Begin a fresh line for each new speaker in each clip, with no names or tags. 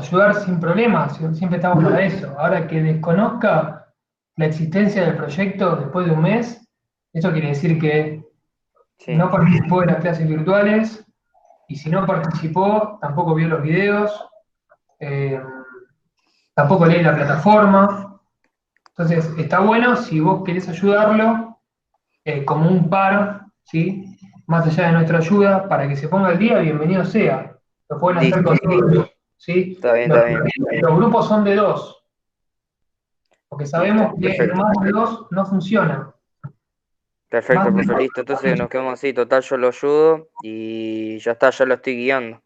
ayudar sin problemas, siempre estamos para eso. Ahora que desconozca la existencia del proyecto después de un mes, eso quiere decir que
Sí,
no participó de las clases virtuales y si no participó, tampoco vio los videos, eh, tampoco lee la plataforma. Entonces, está bueno si vos querés ayudarlo como un par, ¿sí? Más allá de nuestra ayuda, para que se ponga al día, bienvenido sea. Lo pueden hacer con
listo.
nosotros, ¿sí?
Está bien,
Los,
está bien.
los grupos son de dos, porque sabemos
Listo,
que
perfecto.
más de dos no funciona. Más
Perfecto,
de
profe, listo. Entonces nos quedamos así. Total, yo lo ayudo y ya está, ya lo estoy guiando.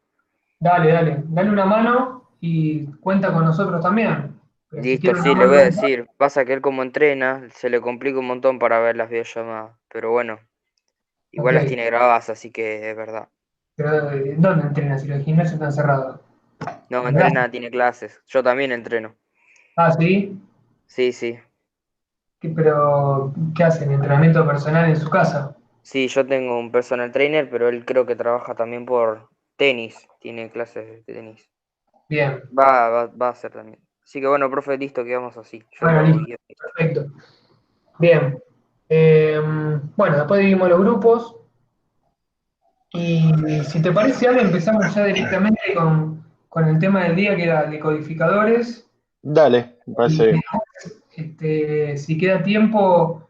dale una mano y cuenta con nosotros también. Pero si
Listo,
quiere una
sí, le voy a
mano,
decir. Pasa que él como entrena, se le complica un montón para ver las videollamadas. Pero bueno,
ok.
igual las tiene grabadas, así que es verdad.
Pero ¿dónde entrenas si los gimnasios están cerrados?
No,
En el
entrena, tiene clases. Yo también entreno.
Ah, sí.
Sí, sí.
Pero, ¿qué hacen? ¿Entrenamiento personal en su casa?
Sí, yo tengo un personal trainer, pero él creo que trabaja también por tenis. Tiene clases de tenis.
Bien.
Va a ser también. Así que bueno, profe, listo, quedamos así. Yo
Bueno,
lo
listo.
guío.
Perfecto. Bien. Bueno, después dividimos los grupos y si te parece, Ale, empezamos ya directamente con el tema del día que era decodificadores.
Dale, me
Y
parece bien.
si queda tiempo,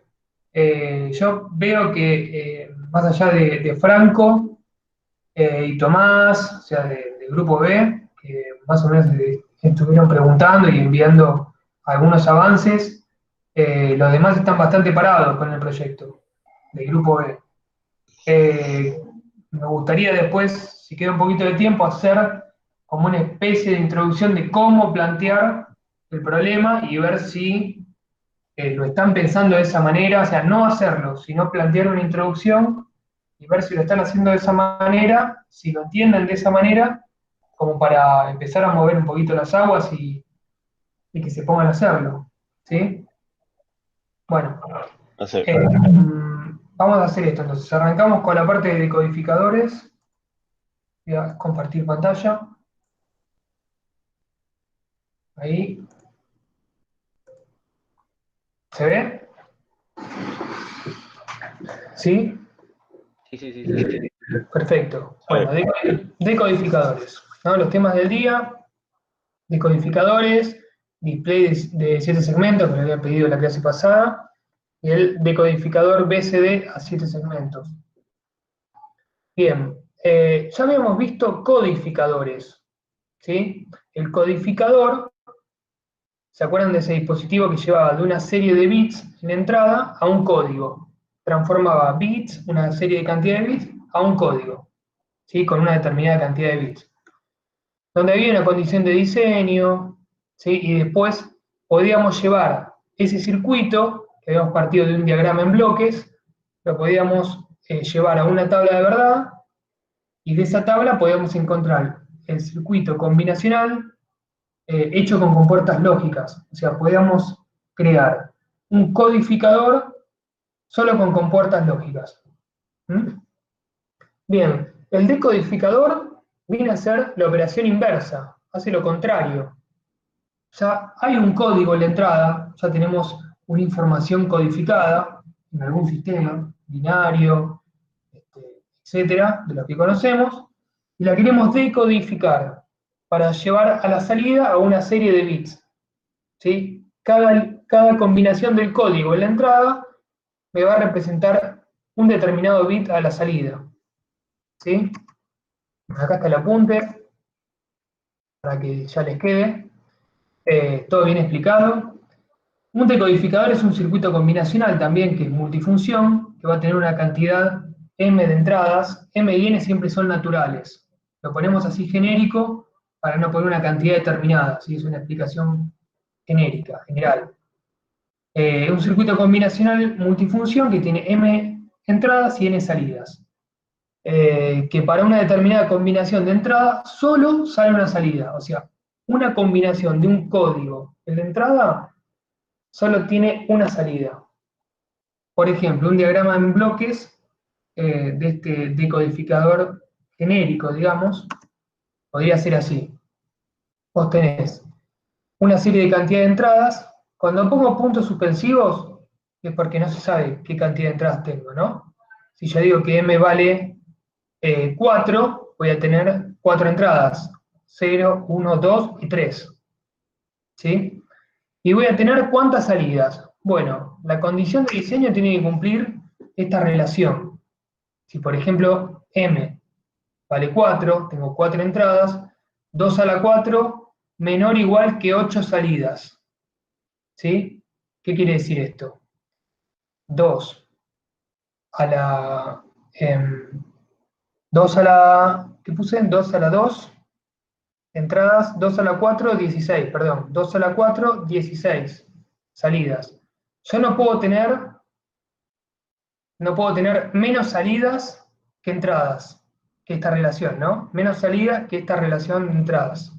yo veo que más allá de Franco y Tomás, o sea, del grupo B, que más o menos estuvieron preguntando y enviando algunos avances, los demás están bastante parados con el proyecto del grupo B. Eh, Me gustaría después, si queda un poquito de tiempo, hacer como una especie de introducción de cómo plantear el problema y ver si lo están pensando de esa manera, o sea, no hacerlo, sino plantear una introducción y ver si lo están haciendo de esa manera, si lo entienden de esa manera, como para empezar a mover un poquito las aguas y que se pongan a hacerlo. ¿Sí? Bueno,
Hacer.
vamos a hacer esto. Entonces, arrancamos con la parte de decodificadores. Voy a compartir pantalla. Ahí. ¿Se ve? ¿Sí?
Sí, sí, sí, se ve.
Perfecto. Bueno,
Sí.
decodificadores, ¿no? Los temas del día, decodificadores, display de 7 segmentos, que le había pedido la clase pasada, y el decodificador BCD a 7 segmentos. Bien, ya habíamos visto codificadores, ¿sí? El codificador, ¿se acuerdan de ese dispositivo que llevaba de una serie de bits en entrada a un código? Transformaba bits, una serie de cantidad de bits, a un código, ¿sí? Con una determinada cantidad de bits. Donde había una condición de diseño, ¿sí? Y después podíamos llevar ese circuito, que habíamos partido de un diagrama en bloques, lo podíamos llevar a una tabla de verdad, y de esa tabla podíamos encontrar el circuito combinacional hecho con compuertas lógicas. O sea, podíamos crear un codificador solo con compuertas lógicas. ¿Mm? Bien, el decodificador viene a ser la operación inversa, hace lo contrario. Ya hay un código en la entrada, ya tenemos una información codificada en algún sistema, binario, etcétera, de los que conocemos, y la queremos decodificar para llevar a la salida a una serie de bits. ¿Sí? Cada combinación del código en la entrada me va a representar un determinado bit a la salida. ¿Sí? Acá está el apunte, para que ya les quede. Todo bien explicado. Un decodificador es un circuito combinacional también que es multifunción, que va a tener una cantidad m de entradas. M y n siempre son naturales. Lo ponemos así genérico para no poner una cantidad determinada. ¿Sí? Es una explicación genérica, general. Un circuito combinacional multifunción que tiene m entradas y n salidas. Que para una determinada combinación de entrada solo sale una salida. O sea, una combinación de un código en la entrada solo tiene una salida. Por ejemplo, un diagrama en bloques de este decodificador genérico, digamos, podría ser así. vos tenés una serie de cantidad de entradas. Cuando pongo puntos suspensivos, es porque no se sabe qué cantidad de entradas tengo, ¿no? Si yo digo que m vale 4, voy a tener 4 entradas, 0, 1, 2 y 3. ¿Sí? Y voy a tener ¿cuántas salidas? Bueno, la condición de diseño tiene que cumplir esta relación. Si, por ejemplo, m vale 4, tengo 4 entradas, 2 a la 4 menor o igual que 8 salidas. ¿Sí? ¿Qué quiere decir esto? 2 a la... 2 a la... ¿Qué puse? 2 a la 2, entradas, 2 a la 4, 16, perdón, 2 a la 4, 16 salidas. Yo no puedo tener menos salidas que entradas, que esta relación, ¿no? Menos salidas que esta relación de entradas.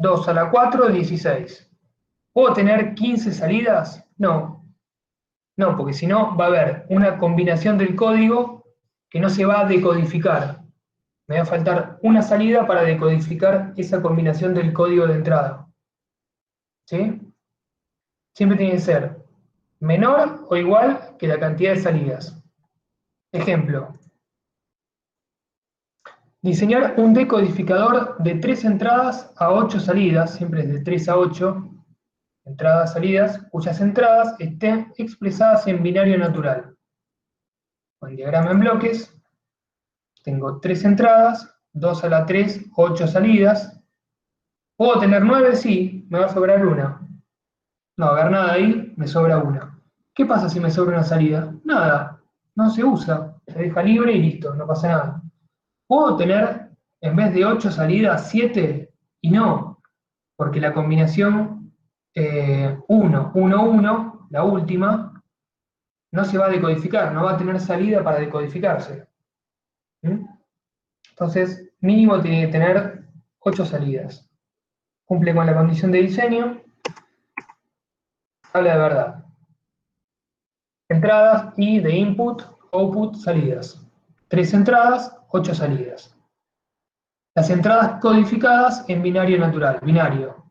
2 a la 4, 16. ¿Puedo tener 15 salidas? No. No, porque si no va a haber una combinación del código que no se va a decodificar. Me va a faltar una salida para decodificar esa combinación del código de entrada. ¿Sí? Siempre tiene que ser menor o igual que la cantidad de salidas. Ejemplo. Diseñar un decodificador de 3 entradas a 8 salidas, siempre es de 3 a 8, entradas, salidas, cuyas entradas estén expresadas en binario natural. Con diagrama en bloques, tengo 3 entradas, 2 a la 3, 8 salidas. ¿Puedo tener 9? Sí, me va a sobrar una. No va a haber nada ahí, me sobra una. ¿Qué pasa si me sobra una salida? Nada, no se usa, se deja libre y listo, no pasa nada. ¿Puedo tener, en vez de 8 salidas, 7? Y no, porque la combinación 1, 1, 1, la última, no se va a decodificar, no va a tener salida para decodificarse. ¿Mm? Entonces, mínimo tiene que tener 8 salidas. Cumple con la condición de diseño. Habla de verdad. Entradas y de input, output, salidas. 3 entradas, 8 salidas. Las entradas codificadas en binario natural, binario,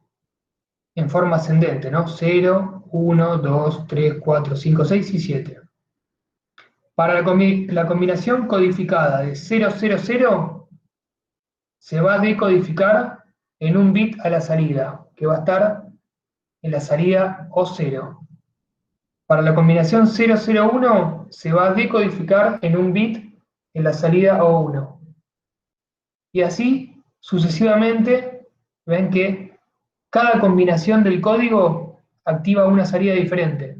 en forma ascendente, ¿no? 0, 1, 2, 3, 4, 5, 6 y 7. Para la combinación codificada de 0, 0, 0, se va a decodificar en un bit a la salida, que va a estar en la salida O0. Para la combinación 0, 0, 1, se va a decodificar en un bit en la salida O1. Y así, sucesivamente, ven que cada combinación del código activa una salida diferente.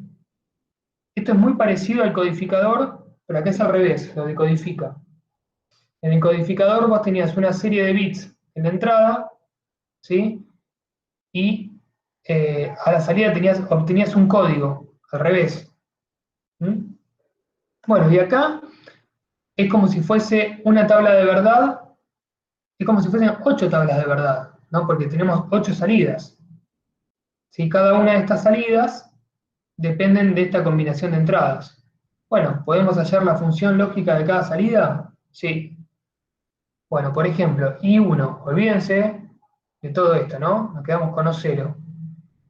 Esto es muy parecido al codificador, pero acá es al revés, lo decodifica. En el codificador vos tenías una serie de bits en la entrada, ¿sí? Y a la salida obtenías un código, al revés. ¿Mm? Bueno, y acá es como si fuese una tabla de verdad, es como si fuesen 8 tablas de verdad, ¿no? Porque tenemos 8 salidas. ¿Sí? Cada una de estas salidas dependen de esta combinación de entradas. Bueno, ¿podemos hallar la función lógica de cada salida? Sí. Bueno, por ejemplo, I1, olvídense de todo esto, ¿no? Nos quedamos con O0.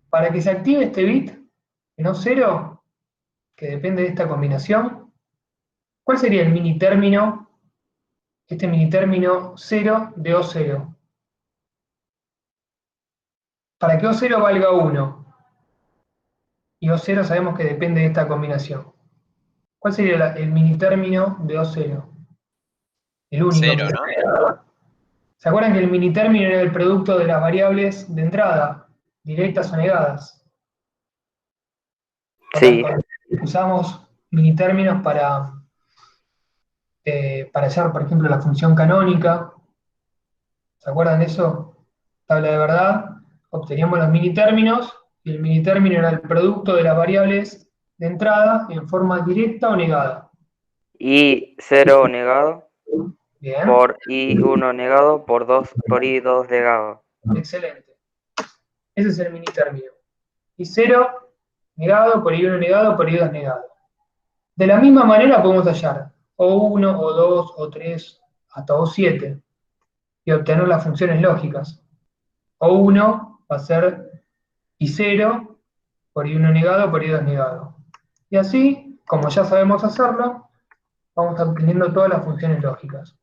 Para que se active este bit en O0, que depende de esta combinación, ¿cuál sería el mini término, este mini término 0 de O0? Para que O0 valga 1, y O0 sabemos que depende de esta combinación. ¿Cuál sería el mini término de O0? El único
Cero,
mini
¿no?
término. ¿Se acuerdan que el mini término era el producto de las variables de entrada, directas o negadas?
Sí,
Usamos mini términos para hallar, por ejemplo, la función canónica. ¿Se acuerdan de eso? Tabla de verdad. Obteníamos los mini términos, y el mini término era el producto de las variables de entrada en forma directa o negada.
I0 negado
Bien,
por I1 negado por I2 negado.
excelente. Ese es el mini término. I0 negado por I1 negado por I2 negado. De la misma manera podemos hallar O1, O2, O3, hasta O7 y obtener las funciones lógicas. O 1 va a ser I0 por I1 negado por I2 negado. Y así, como ya sabemos hacerlo, vamos obteniendo todas las funciones lógicas.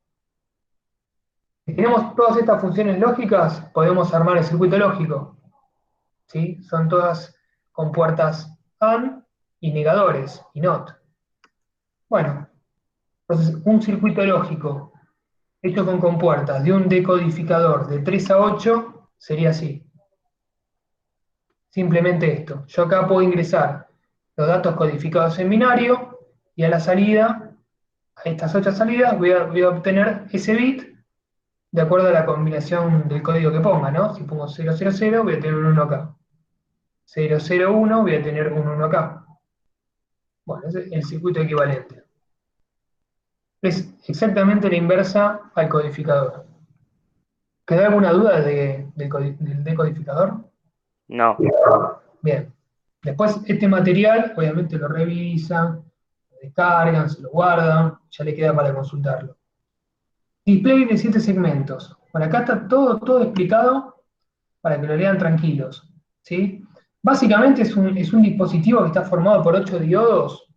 Si tenemos todas estas funciones lógicas, podemos armar el circuito lógico. ¿Sí? Son todas con puertas AND y negadores, y NOT. Bueno, entonces un circuito lógico hecho con compuertas de un decodificador de 3 a 8 sería así. Simplemente esto. Yo acá puedo ingresar los datos codificados en binario y a la salida, a estas 8 salidas, voy a obtener ese bit de acuerdo a la combinación del código que ponga, ¿no? Si pongo 000, voy a tener un 1 acá. 001, voy a tener un 1 acá. Bueno, ese es el circuito equivalente. Es exactamente la inversa al codificador. ¿Queda alguna duda del decodificador?
No.
Bien. Después este material, obviamente lo revisan, lo descargan, se lo guardan, ya le queda para consultarlo. Display de 7 segmentos. Bueno, acá está todo explicado para que lo lean tranquilos, ¿sí? Básicamente es un dispositivo que está formado por 8 diodos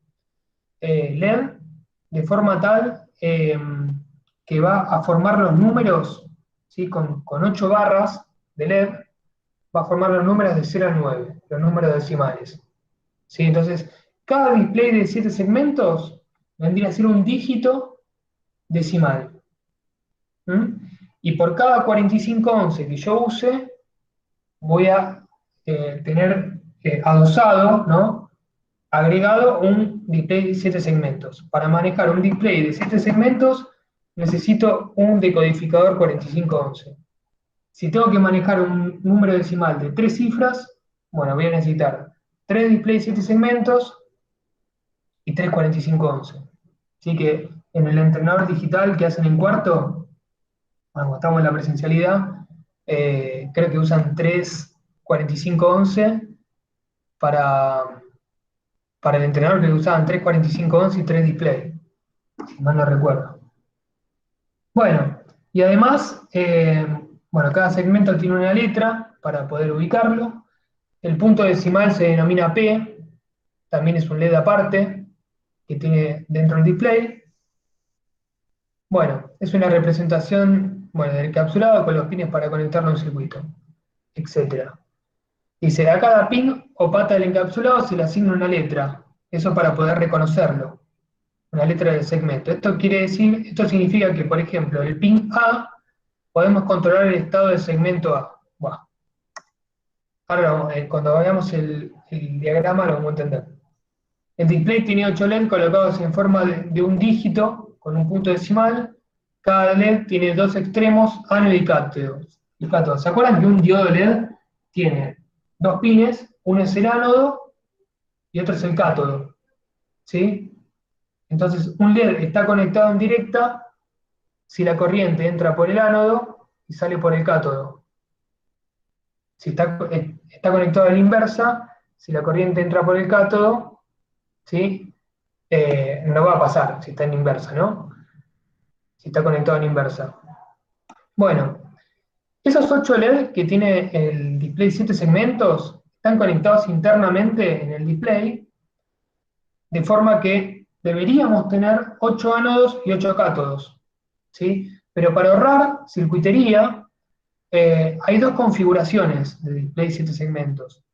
LED, de forma tal que va a formar los números, ¿sí? Con 8 barras de LED, va a formar los números de 0 a 9, los números decimales. ¿Sí? Entonces, cada display de 7 segmentos vendría a ser un dígito decimal. Y por cada 4511 que yo use, voy a tener adosado, ¿no? Agregado un display de 7 segmentos. Para manejar un display de 7 segmentos, necesito un decodificador 4511. Si tengo que manejar un número decimal de 3 cifras, bueno, voy a necesitar 3 displays de 7 segmentos y 3 4511. Así que en el entrenador digital que hacen en cuarto, cuando estamos en la presencialidad, creo que usan 3 4511 para el entrenador, que usaban 3 4511 y 3 display, si mal no recuerdo. Bueno, y además, bueno, cada segmento tiene una letra para poder ubicarlo. El punto decimal se denomina P, también es un LED aparte que tiene dentro del display. Bueno, es una representación, bueno, del encapsulado con los pines para conectarlo a un circuito, etc. Dice, a cada pin o pata del encapsulado se le asigna una letra, eso para poder reconocerlo, una letra del segmento. Esto significa que, por ejemplo, el pin A, podemos controlar el estado del segmento A. Buah. Ahora, cuando veamos el diagrama lo vamos a entender. El display tiene 8 LED colocados en forma de un dígito con un punto decimal. Cada LED tiene 2 extremos, ánodo y cátodo. ¿Se acuerdan que un diodo LED tiene 2 pines? Uno es el ánodo y otro es el cátodo. ¿Sí? Entonces, un LED está conectado en directa si la corriente entra por el ánodo y sale por el cátodo. Si está conectado a la inversa, si la corriente entra por el cátodo, ¿sí? No va a pasar si está en inversa, ¿no? Si está conectado en inversa. Bueno, esos 8 LED que tiene el display 7 segmentos están conectados internamente en el display, de forma que deberíamos tener 8 ánodos y 8 cátodos, ¿sí? Pero para ahorrar circuitería, hay 2 configuraciones de display 7 segmentos.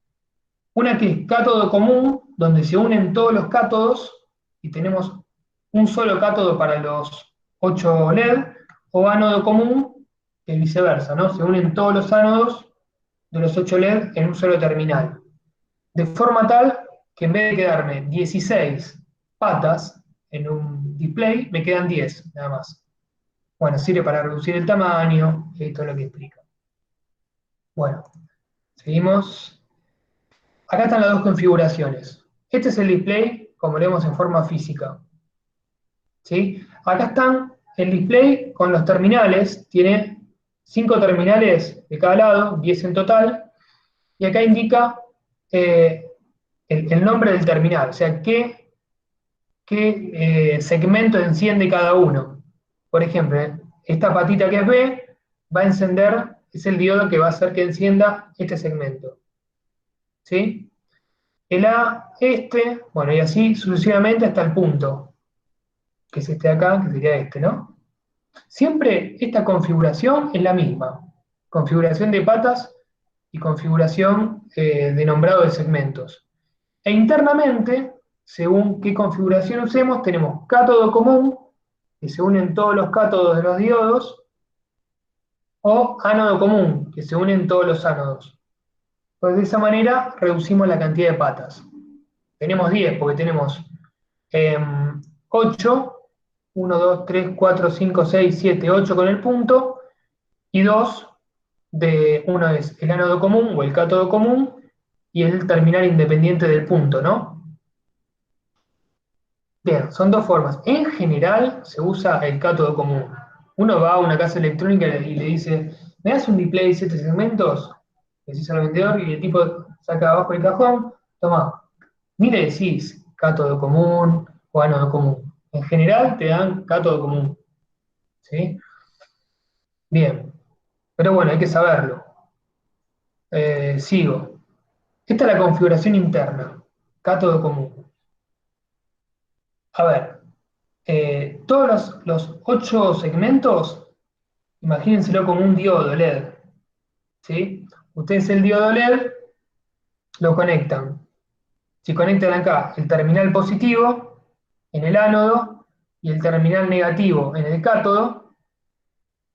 Una que es cátodo común, donde se unen todos los cátodos y tenemos un solo cátodo para los 8 LED, o ánodo común, que es viceversa, ¿no? Se unen todos los ánodos de los 8 LED en un solo terminal. De forma tal que en vez de quedarme 16 patas en un display, me quedan 10, nada más. Bueno, sirve para reducir el tamaño, y todo lo que explica. Bueno, seguimos. Acá están las 2 configuraciones. Este es el display, como lo vemos en forma física. ¿Sí? Acá están el display con los terminales, tiene 5 terminales de cada lado, 10 en total, y acá indica el nombre del terminal, o sea, qué segmento enciende cada uno. Por ejemplo, esta patita que es B va a encender es el diodo que va a hacer que encienda este segmento. ¿Sí? El A, bueno, y así sucesivamente hasta el punto, que es este de acá, que sería este, ¿no? Siempre esta configuración es la misma. Configuración de patas y configuración de nombrado de segmentos. E internamente, según qué configuración usemos, tenemos cátodo común, que se unen todos los cátodos de los diodos, o ánodo común, que se unen todos los ánodos. Pues de esa manera reducimos la cantidad de patas. Tenemos 10, porque tenemos 8, 1, 2, 3, 4, 5, 6, 7, 8 con el punto, y 2 uno es el ánodo común o el cátodo común, y el terminal independiente del punto, ¿no? Bien, son dos formas. En general se usa el cátodo común. Uno va a una casa electrónica y le dice, ¿me das un display de 7 segmentos? Le decís al vendedor y el tipo saca abajo el cajón, toma. Ni le decís cátodo común o ánodo común. En general te dan cátodo común. ¿Sí? Bien. Pero bueno, hay que saberlo. Sigo. Esta es la configuración interna. Cátodo común. A ver, todos los 8 segmentos, imagínenselo como un diodo LED. ¿Sí? Ustedes el diodo LED lo conectan. Si conectan acá el terminal positivo en el ánodo y el terminal negativo en el cátodo,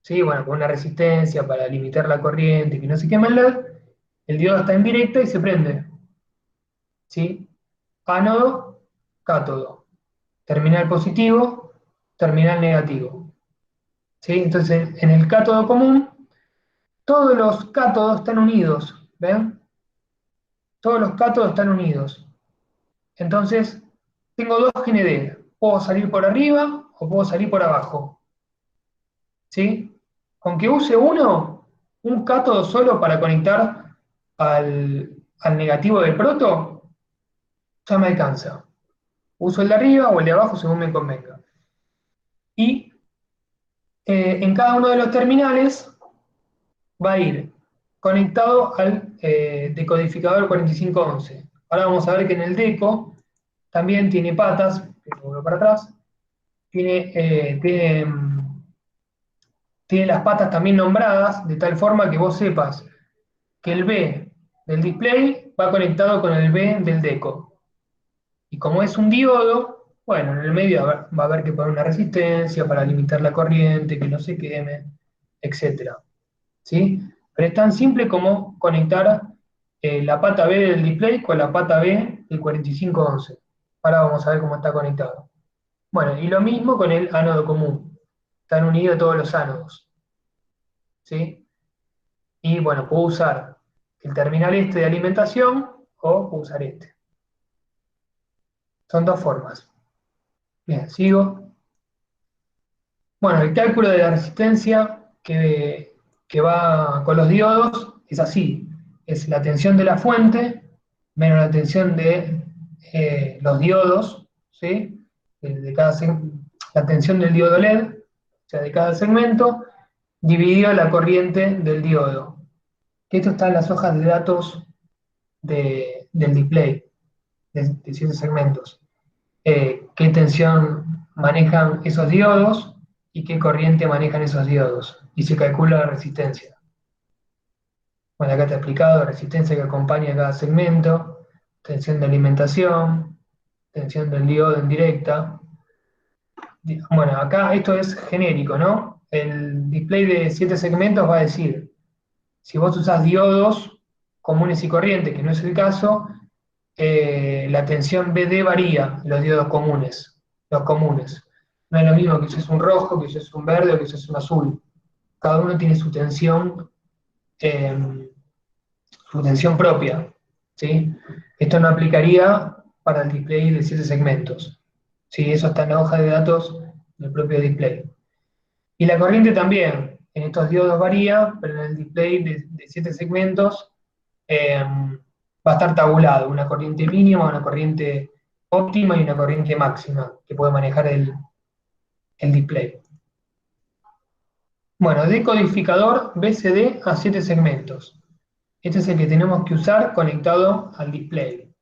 ¿sí? Bueno, con una resistencia para limitar la corriente, que no se queme el diodo está en directa y se prende. ¿Sí? Ánodo, cátodo. Terminal positivo, terminal negativo. ¿Sí? Entonces, en el cátodo común, todos los cátodos están unidos. ¿Ven? Todos los cátodos están unidos. Entonces, tengo dos GND. Puedo salir por arriba o puedo salir por abajo. ¿Sí? Aunque use un cátodo solo para conectar al negativo del proto, ya me alcanza. Uso el de arriba o el de abajo según me convenga. Y en cada uno de los terminales va a ir conectado al decodificador 4511. Ahora vamos a ver que en el deco también tiene patas, que lo vuelvo para atrás, tiene las patas también nombradas, de tal forma que vos sepas que el B del display va conectado con el B del deco. Y como es un diodo, bueno, en el medio va a haber que poner una resistencia para limitar la corriente, que no se queme, etc. ¿Sí? Pero es tan simple como conectar la pata B del display con la pata B del 4511. Ahora vamos a ver cómo está conectado. Bueno, y lo mismo con el ánodo común. Están unidos todos los ánodos. ¿Sí? Y bueno, puedo usar el terminal este de alimentación o puedo usar este. Son dos formas. Bien, sigo. Bueno, el cálculo de la resistencia que va con los diodos es así. Es la tensión de la fuente menos la tensión de los diodos, ¿sí? La tensión del diodo LED, o sea, de cada segmento, dividido la corriente del diodo. Que esto está en las hojas de datos del display, de 7 segmentos. Qué tensión manejan esos diodos y qué corriente manejan esos diodos. Y se calcula la resistencia. Bueno, acá te he explicado la resistencia que acompaña cada segmento, tensión de alimentación, tensión del diodo en directa. Bueno, acá esto es genérico, ¿no? El display de 7 segmentos va a decir, si vos usás diodos comunes y corrientes, que no es el caso, la tensión BD varía en los diodos comunes, los comunes. No es lo mismo que uses un rojo, que uses un verde o que uses un azul. Cada uno tiene su tensión propia, ¿sí? Esto no aplicaría para el display de 7 segmentos. ¿Sí? Eso está en la hoja de datos del propio display. Y la corriente también, en estos diodos varía, pero en el display de 7 segmentos va a estar tabulado, una corriente mínima, una corriente óptima y una corriente máxima que puede manejar el display. Bueno, decodificador BCD a 7 segmentos. Este es el que tenemos que usar conectado al display.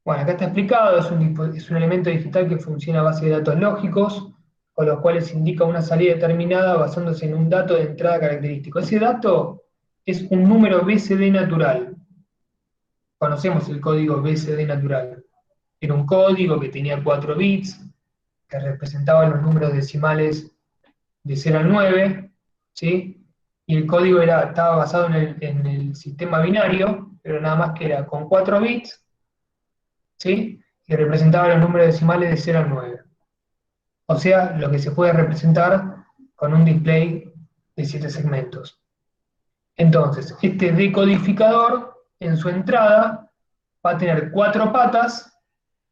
Bueno, acá está explicado, es un elemento digital que funciona a base de datos lógicos, con los cuales indica una salida determinada basándose en un dato de entrada característico. Ese dato es un número BCD natural. Conocemos el código BCD natural. Era un código que tenía 4 bits, que representaban los números decimales de 0 al 9, ¿sí? Y el código estaba basado en el sistema binario, pero nada más que era con 4 bits, ¿sí? Y representaba los números decimales de 0 al 9. O sea, lo que se puede representar con un display de 7 segmentos. Entonces, este decodificador, en su entrada, va a tener 4 patas,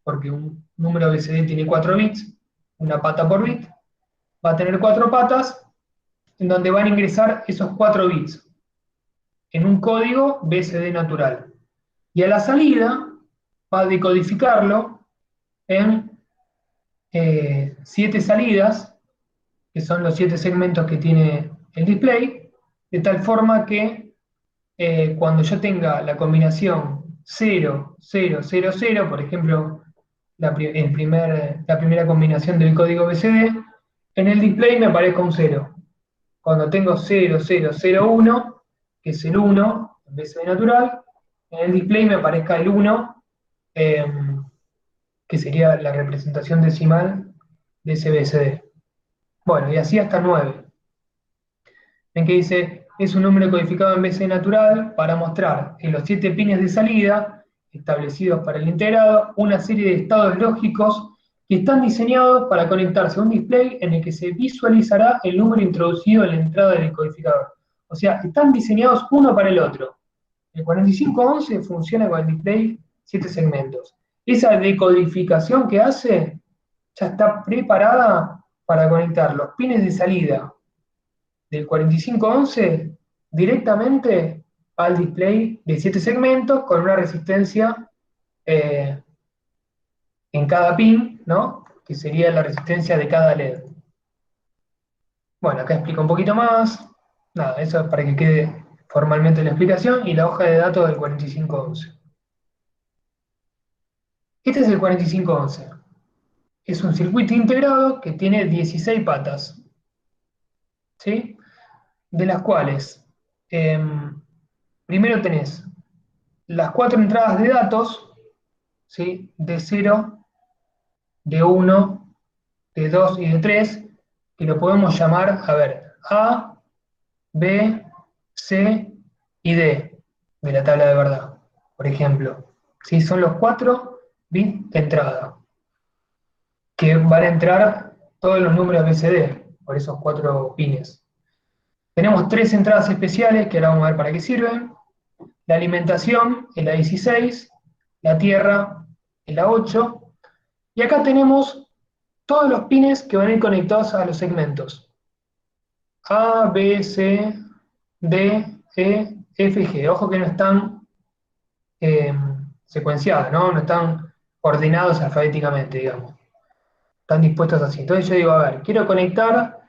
porque un número BCD tiene 4 bits, una pata por bit, va a tener 4 patas, en donde van a ingresar esos 4 bits en un código BCD natural. Y a la salida va a decodificarlo en 7 salidas, que son los 7 segmentos que tiene el display, de tal forma que cuando yo tenga la combinación 0, 0, 0, 0, por ejemplo, la primera combinación del código BCD, en el display me aparezca un 0. Cuando tengo 0, 0, 0, 1, que es el 1 en BCD natural, en el display me aparezca el 1, que sería la representación decimal de ese BCD. Bueno, y así hasta 9. En que dice, es un número codificado en BCD natural para mostrar en los 7 pines de salida, establecidos para el integrado, una serie de estados lógicos que están diseñados para conectarse a un display en el que se visualizará el número introducido en la entrada del codificador. O sea, están diseñados uno para el otro. El 4511 funciona con el display 7 segmentos. Esa decodificación que hace ya está preparada para conectar los pines de salida del 4511 directamente al display de 7 segmentos con una resistencia en cada pin, ¿no? Que sería la resistencia de cada LED. Bueno, acá explico un poquito más. Nada, eso es para que quede formalmente la explicación y la hoja de datos del 4511. Este es el 4511. Es un circuito integrado que tiene 16 patas, ¿sí? De las cuales primero tenés las 4 entradas de datos, ¿sí? De 0, de 1, de 2 y de 3, que lo podemos llamar, a ver, A, B, C y D, de la tabla de verdad, por ejemplo. ¿Sí? Son los 4 bits de entrada, que van a entrar todos los números BCD, por esos 4 pines. Tenemos 3 entradas especiales, que ahora vamos a ver para qué sirven. La alimentación es la 16, la tierra es la 8, y acá tenemos todos los pines que van a ir conectados a los segmentos. A, B, C, D, E, F y G. Ojo que no están secuenciados, ¿no? No están ordenados alfabéticamente, digamos. Están dispuestos así. Entonces yo digo, a ver, quiero conectar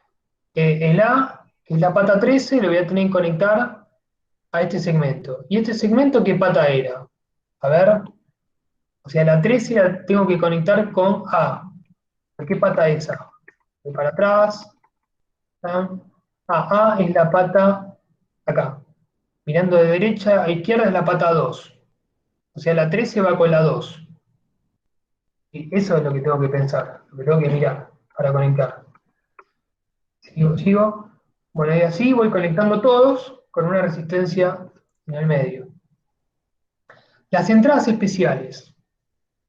el A, que es la pata 13, lo voy a tener que conectar a este segmento. ¿Y este segmento qué pata era? A ver, o sea, la 13 la tengo que conectar con A. ¿Por qué pata es esa? Voy para atrás. A es la pata acá. Mirando de derecha a izquierda es la pata 2. O sea, la 13 va con la 2. Y eso es lo que tengo que pensar, lo que tengo que mirar para conectar. Sigo. Bueno, y así voy conectando todos con una resistencia en el medio. Las entradas especiales.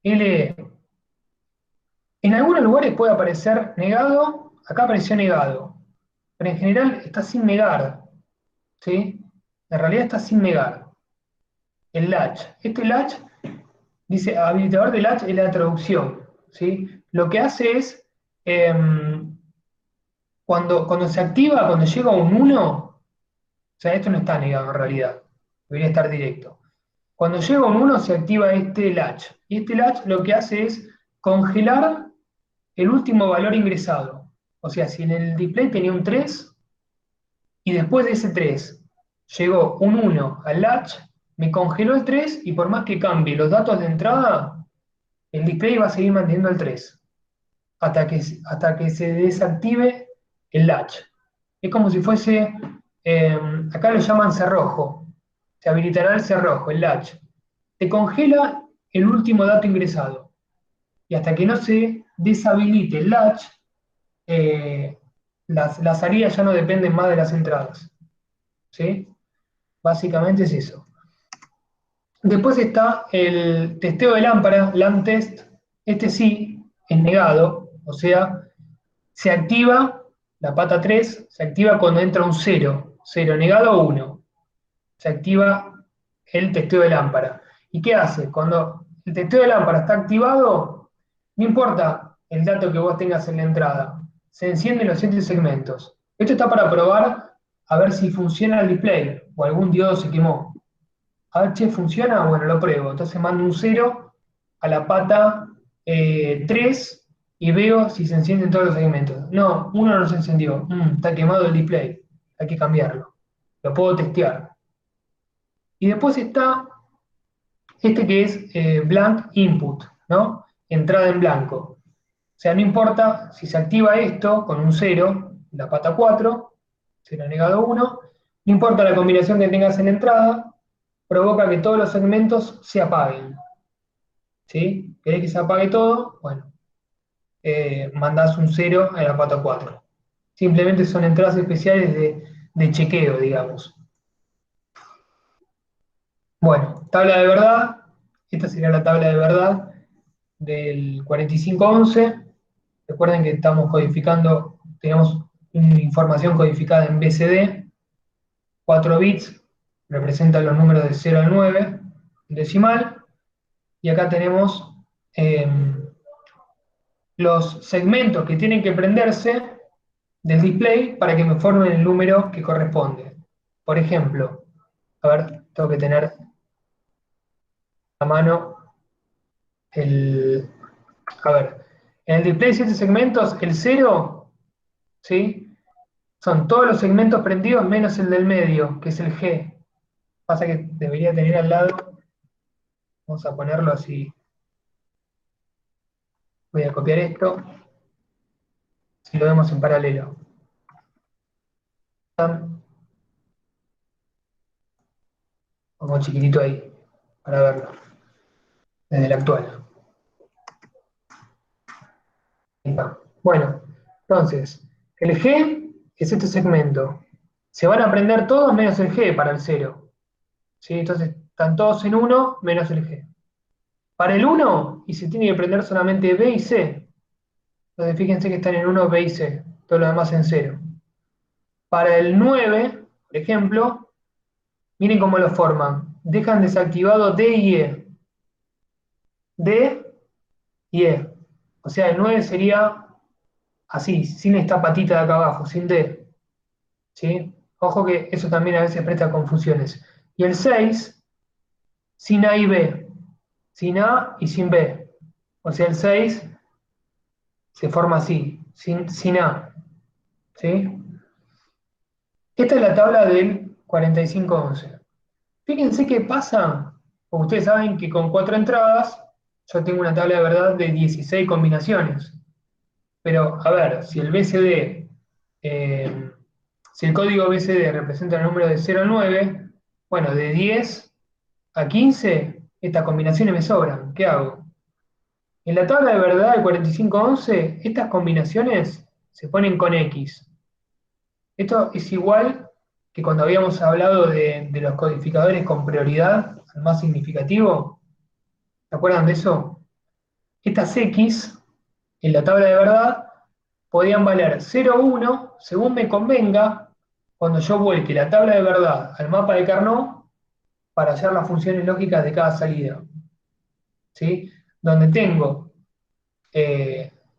LE. En algunos lugares puede aparecer negado, acá apareció negado, pero en general está sin negar, ¿sí? En realidad está sin negar. El latch. Este latch, dice habilitador de latch es la traducción, ¿sí? Lo que hace es, cuando se activa, cuando llega a un 1, o sea, esto no está negado en realidad, debería estar directo. Cuando llega a un 1 se activa este latch, y este latch lo que hace es congelar el último valor ingresado. O sea, si en el display tenía un 3, y después de ese 3 llegó un 1 al latch, me congeló el 3 y por más que cambie los datos de entrada, el display va a seguir manteniendo el 3 hasta que se desactive el latch. Es como si fuese, acá lo llaman cerrojo, se habilitará el cerrojo, el latch. Te congela el último dato ingresado y hasta que no se deshabilite el latch, las salidas ya no dependen más de las entradas. ¿Sí? Básicamente es eso. Después está el testeo de lámpara, lamp test. Este sí es negado, o sea, se activa la pata 3, se activa cuando entra un 0, 0 negado o 1. Se activa el testeo de lámpara. ¿Y qué hace? Cuando el testeo de lámpara está activado, no importa el dato que vos tengas en la entrada, se encienden los 7 segmentos. Esto está para probar a ver si funciona el display o algún diodo se quemó. A ver, che, ¿funciona? Bueno, lo pruebo. Entonces mando un 0 a la pata 3 y veo si se encienden todos los segmentos. No, uno no se encendió. Está quemado el display. Hay que cambiarlo. Lo puedo testear. Y después está este que es blank input, ¿no? Entrada en blanco. O sea, no importa si se activa esto con un 0, la pata 4, 0 negado 1, no importa la combinación que tengas en la entrada, provoca que todos los segmentos se apaguen. ¿Sí? ¿Querés que se apague todo? Bueno, mandás un 0 a la pata 4. Simplemente son entradas especiales de chequeo, digamos. Bueno, tabla de verdad. Esta sería la tabla de verdad del 4511. Recuerden que estamos codificando, tenemos información codificada en BCD, 4 bits, representan los números de 0 al 9, decimal, y acá tenemos los segmentos que tienen que prenderse del display para que me formen el número que corresponde. Por ejemplo, a ver, tengo que tener a mano a ver, en el display 7 segmentos, el 0, ¿sí? Son todos los segmentos prendidos menos el del medio, que es el G. Pasa que debería tener al lado, vamos a ponerlo así. Voy a copiar esto, si lo vemos en paralelo. Pongo chiquitito ahí, para verlo, desde el actual. Ahí está. Bueno, entonces, el G es este segmento. Se van a prender todos menos el G para el 0. ¿Sí? Entonces, están todos en 1 menos el G. Para el 1, y se tiene que prender solamente B y C. Entonces, fíjense que están en 1, B y C. Todo lo demás en 0. Para el 9, por ejemplo, miren cómo lo forman. Dejan desactivado D y E. D y E. O sea, el 9 sería así, sin esta patita de acá abajo, sin D. ¿Sí? Ojo que eso también a veces presta confusiones. Y el 6, sin A y B. Sin A y sin B. O sea, el 6 se forma así, sin A. ¿Sí? Esta es la tabla del 4511. Fíjense qué pasa, porque ustedes saben que con 4 entradas yo tengo una tabla de verdad de 16 combinaciones. Pero, a ver, si el BCD, si el código BCD representa el número de 0 a 9, bueno, de 10 a 15, estas combinaciones me sobran. ¿Qué hago? En la tabla de verdad del 4511, estas combinaciones se ponen con X. Esto es igual que cuando habíamos hablado de los codificadores con prioridad, al más significativo. ¿Se acuerdan de eso? Estas X, en la tabla de verdad, podían valer 0 o 1, según me convenga, cuando yo vuelque la tabla de verdad al mapa de Carnot para hallar las funciones lógicas de cada salida. ¿Sí? Donde tengo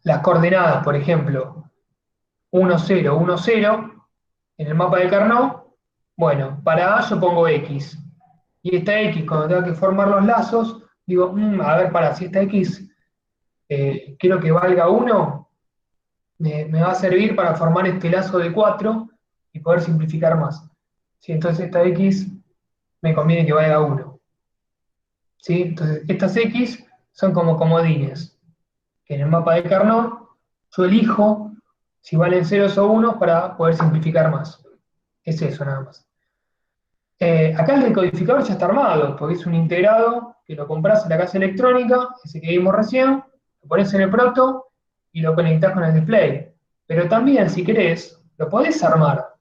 las coordenadas, por ejemplo, 1, 0, 1, 0, en el mapa de Carnot, bueno, para A yo pongo X. Y esta X, cuando tengo que formar los lazos, digo, a ver, si esta X quiero que valga 1, me va a servir para formar este lazo de 4, y poder simplificar más. ¿Sí? Entonces esta X me conviene que valga 1. ¿Sí? Entonces estas X son como comodines, que en el mapa de Carnot yo elijo si valen ceros o unos para poder simplificar más. Es eso nada más. Acá el decodificador ya está armado, porque es un integrado que lo compras en la casa electrónica, ese que vimos recién, lo pones en el proto y lo conectás con el display. Pero también, si querés, lo podés armar.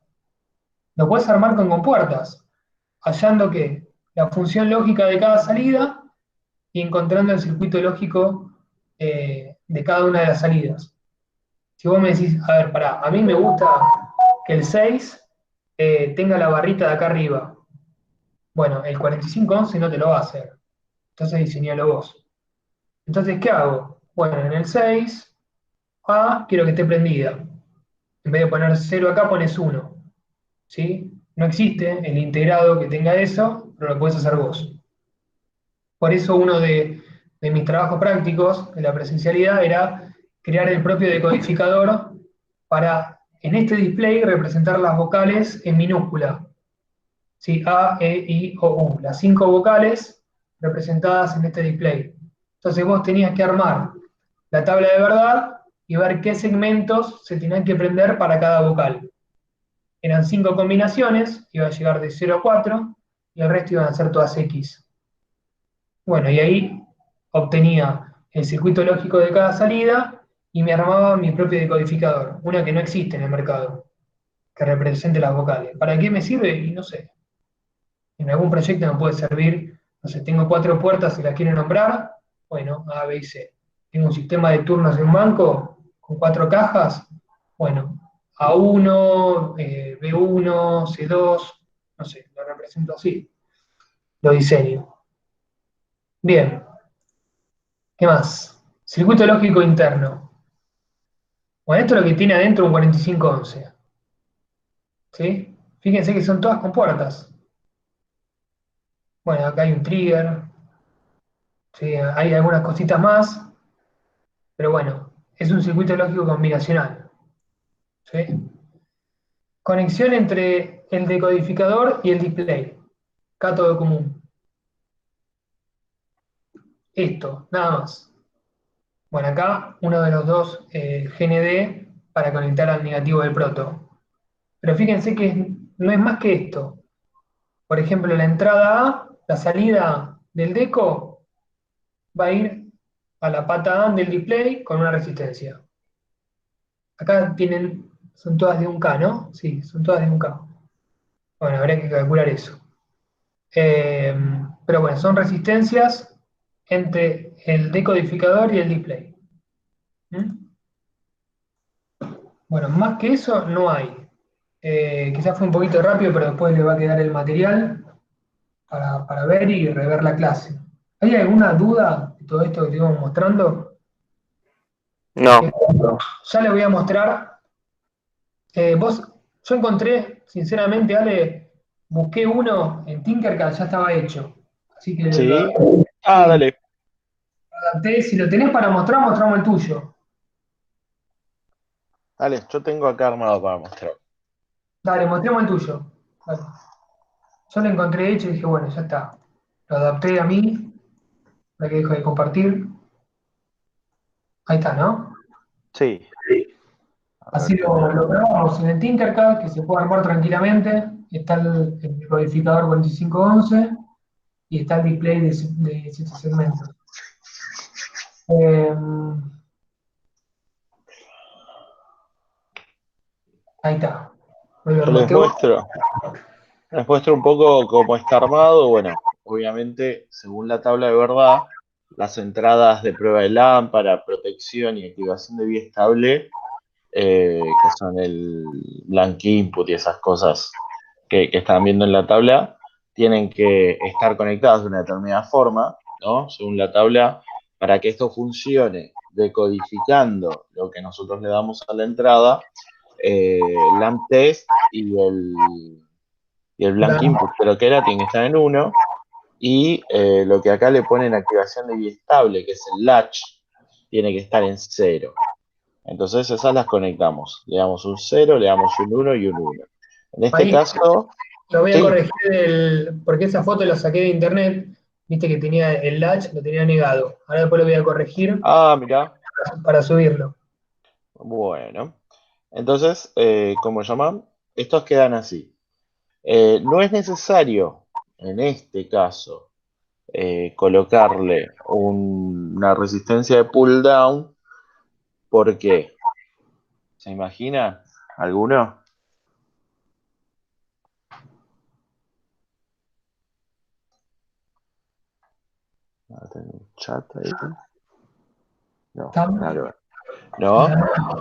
Lo podés armar con compuertas, hallando que la función lógica de cada salida y encontrando el circuito lógico de cada una de las salidas. Si vos me decís, a ver, pará, a mí me gusta que el 6 tenga la barrita de acá arriba. Bueno, el 4511 no te lo va a hacer. Entonces diseñalo vos. Entonces, ¿qué hago? Bueno, en el 6, A, quiero que esté prendida. En vez de poner 0 acá, pones 1. ¿Sí? No existe el integrado que tenga eso, pero lo puedes hacer vos. Por eso uno de mis trabajos prácticos de la presencialidad era crear el propio decodificador para, en este display, representar las vocales en minúscula. ¿Sí? A, E, I, O, U. Las 5 vocales representadas en este display. Entonces vos tenías que armar la tabla de verdad y ver qué segmentos se tenían que prender para cada vocal. Eran 5 combinaciones, iba a llegar de 0 a 4, y el resto iban a ser todas X. Bueno, y ahí obtenía el circuito lógico de cada salida y me armaba mi propio decodificador, una que no existe en el mercado, que represente las vocales. ¿Para qué me sirve? Y no sé. En algún proyecto me puede servir, no sé, tengo 4 puertas y las quiero nombrar, bueno, A, B y C. Tengo un sistema de turnos de un banco con 4 cajas, bueno, A1, B1, C2, no sé, lo represento así, lo diseño. Bien, ¿qué más? Circuito lógico interno. Bueno, esto es lo que tiene adentro un 4511. ¿Sí? Fíjense que son todas compuertas. Bueno, acá hay un trigger, ¿sí? Hay algunas cositas más, pero bueno, es un circuito lógico combinacional. ¿Sí? Conexión entre el decodificador y el display. Cátodo común. Esto, nada más. Bueno, acá uno de los dos GND para conectar al negativo del proto. Pero fíjense que no es más que esto. Por ejemplo, la entrada A, la salida del deco, va a ir a la pata A del display con una resistencia. Acá tienen, son todas de un K, ¿no? Sí, son todas de un K. Bueno, habría que calcular eso. Eh, pero bueno, son resistencias entre el decodificador y el display. ¿Mm? Bueno, más que eso no hay. Quizás fue un poquito rápido, pero después le va a quedar el material para ver y rever la clase. ¿Hay alguna duda de todo esto que te estuvimos mostrando?
No,
Ya le voy a mostrar. Yo encontré, sinceramente, Ale, busqué uno en Tinkercad, ya estaba hecho. Así que
Sí. Ah,
sí,
dale,
lo adapté. Si lo tenés para mostrar, mostramos el tuyo.
dale, yo tengo acá armado para mostrar.
Dale, mostremos el tuyo. Dale. Yo lo encontré hecho y dije, bueno, ya está. Lo adapté a mí, para que dejo de compartir. Ahí está, ¿no?
Sí. A
Así
ver,
lo probamos en el Tinkercad, que se puede armar tranquilamente. Está el codificador 4511 y está el display de 7 segmentos. Eh, ahí está. Vuelvo a
yo
Mateo.
les muestro un poco cómo está armado. Bueno, obviamente, según la tabla de verdad, las entradas de prueba de lámpara, protección y activación de vía estable, que son el blank input y esas cosas que están viendo en la tabla, tienen que estar conectadas de una determinada forma, ¿no? Según la tabla, para que esto funcione, decodificando lo que nosotros le damos a la entrada, LAMP test y el blank input, pero que era tiene que estar en 1, y lo que acá le ponen activación de biestable, que es el latch, tiene que estar en 0. Entonces esas las conectamos. Le damos un 0, le damos un 1 y un 1. En este
Ahí
caso,
lo voy a
sí.
corregir porque esa foto la saqué de internet, viste que tenía el latch, lo tenía negado. Ahora después lo voy a corregir
Ah, mira.
para subirlo.
Bueno. Entonces, ¿cómo llaman? Estos quedan así. No es necesario, en este caso, colocarle una resistencia de pull down. ¿Por qué? ¿Se imagina alguno? ¿Tengo un chat ahí? No,
¿Está?
nada que ver. ¿No?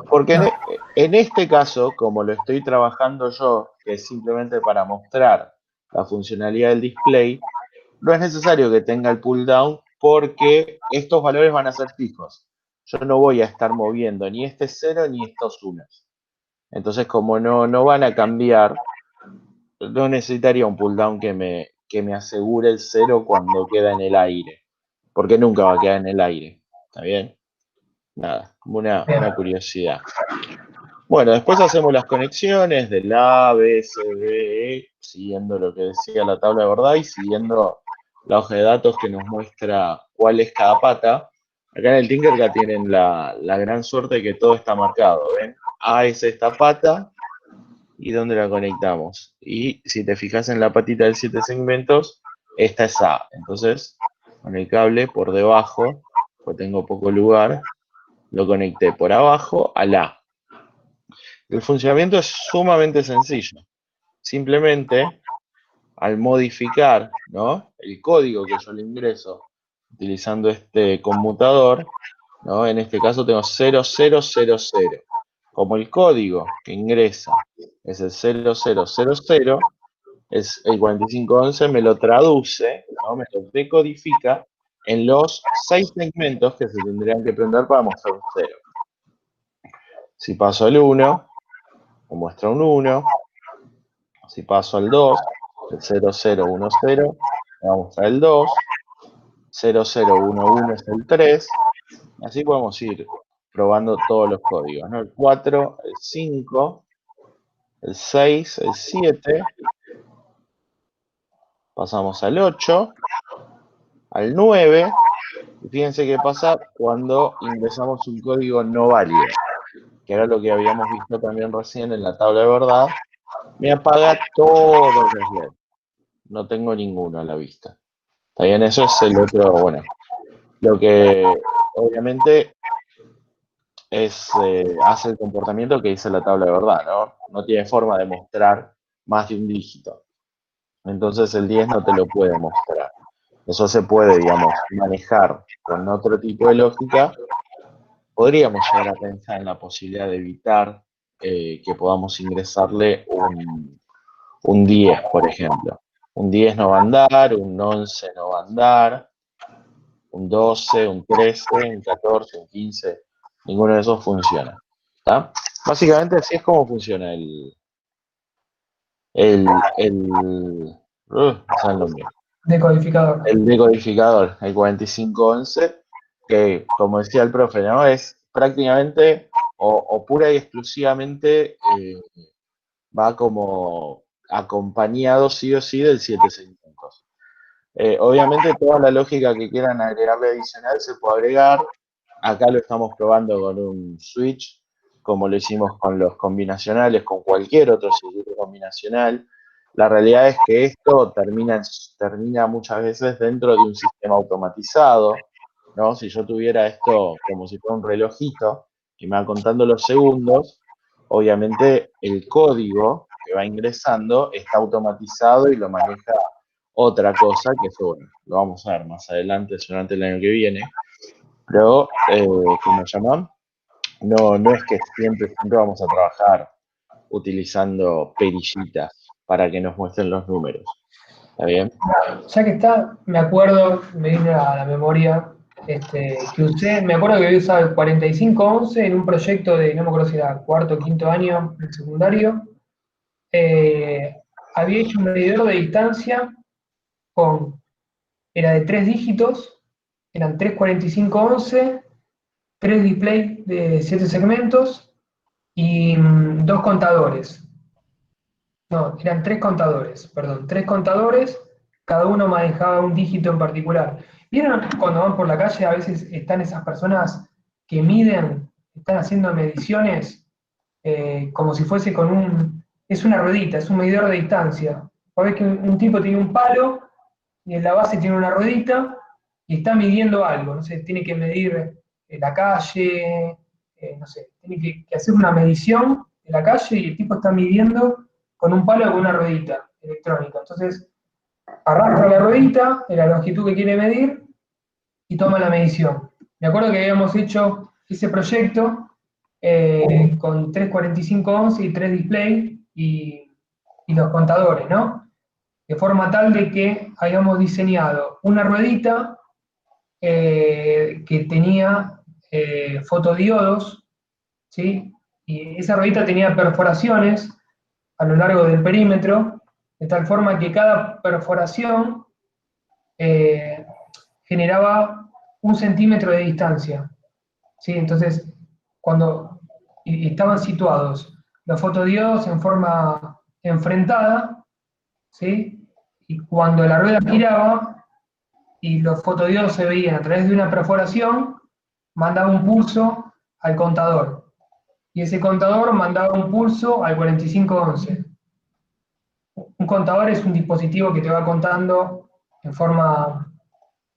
Porque
No.
en este caso, como lo estoy trabajando yo, que es simplemente para mostrar la funcionalidad del display, no es necesario que tenga el pull down porque estos valores van a ser fijos. Yo no voy a estar moviendo ni este 0 ni estos 1. Entonces, como no van a cambiar, no necesitaría un pull down que me asegure el 0 cuando queda en el aire. Porque nunca va a quedar en el aire. ¿Está bien? Nada, una curiosidad. Bueno, después hacemos las conexiones del A, B, C, D, E, siguiendo lo que decía la tabla de verdad y siguiendo la hoja de datos que nos muestra cuál es cada pata. Acá en el Tinkercad tienen la gran suerte de que todo está marcado, ¿ven? A es esta pata y dónde la conectamos. Y si te fijas en la patita de 7 segmentos, esta es A. Entonces, con el cable por debajo, pues tengo poco lugar, lo conecté por abajo al A. El funcionamiento es sumamente sencillo. Simplemente, al modificar, ¿no?, el código que yo le ingreso utilizando este conmutador, ¿no?, en este caso tengo 0000. Como el código que ingresa es el 0000, es el 4511 me lo traduce, ¿no?, me lo decodifica en los 6 segmentos que se tendrían que prender para mostrar un 0. Si paso al 1, me muestra un 1. Si paso al 2, el 0010, me va a mostrar el 2. 0011 es el 3. Así podemos ir probando todos los códigos, ¿no? El 4, el 5, el 6, el 7. Pasamos al 8, al 9. Y fíjense qué pasa cuando ingresamos un código no válido, que era lo que habíamos visto también recién en la tabla de verdad. Me apaga todos los LEDs. No tengo ninguno a la vista. Está bien, eso es el otro, bueno, lo que obviamente hace el comportamiento que dice la tabla de verdad, ¿no? No tiene forma de mostrar más de un dígito. Entonces el 10 no te lo puede mostrar. Eso se puede, digamos, manejar con otro tipo de lógica. Podríamos llegar a pensar en la posibilidad de evitar que podamos ingresarle un 10, por ejemplo. Un 10 no va a andar, un 11 no va a andar, un 12, un 13, un 14, un 15, ninguno de esos funciona. ¿Está? Básicamente así es como funciona el nombre.
Decodificador.
El decodificador, el 4511, que como decía el profe, ¿no?, es prácticamente o pura y exclusivamente va como acompañado sí o sí del 7600. Obviamente toda la lógica que quieran agregarle adicional se puede agregar. Acá lo estamos probando con un switch, como lo hicimos con los combinacionales, con cualquier otro circuito combinacional. La realidad es que esto termina muchas veces dentro de un sistema automatizado, ¿no? Si yo tuviera esto como si fuera un relojito que me va contando los segundos, obviamente el código que va ingresando está automatizado y lo maneja otra cosa, que eso, bueno, lo vamos a ver más adelante, durante el año que viene. Pero, ¿cómo se llaman? No es que siempre vamos a trabajar utilizando perillitas para que nos muestren los números. ¿Está bien?
Ya que está, me acuerdo, me viene a la memoria, que usé, me acuerdo que había usado el 4511 en un proyecto de, no me acuerdo si era cuarto o quinto año del secundario. Había hecho un medidor de distancia era de 3 dígitos, eran 34511, 3 displays de 7 segmentos y 2 contadores. No, eran tres contadores, perdón, tres contadores, cada uno manejaba un dígito en particular. ¿Vieron cuando van por la calle a veces están esas personas que miden, están haciendo mediciones como si fuese con es una ruedita, es un medidor de distancia? Vos ves que un tipo tiene un palo y en la base tiene una ruedita y está midiendo algo, no sé, tiene que medir la calle, no sé, tiene que hacer una medición de la calle y el tipo está midiendo con un palo con una ruedita electrónica. Entonces, arrastra la ruedita de la longitud que quiere medir y toma la medición. Me acuerdo que habíamos hecho ese proyecto con 34511 y 3 display y los contadores, ¿no? De forma tal de que habíamos diseñado una ruedita que tenía fotodiodos, ¿sí? Y esa ruedita tenía perforaciones a lo largo del perímetro, de tal forma que cada perforación eh, generaba 1 centímetro de distancia, ¿sí? Entonces, cuando estaban situados los fotodiodos en forma enfrentada, ¿sí? Y cuando la rueda giraba y los fotodiodos se veían a través de una perforación, mandaba un pulso al contador. Y ese contador mandaba un pulso al 4511. Un contador es un dispositivo que te va contando en forma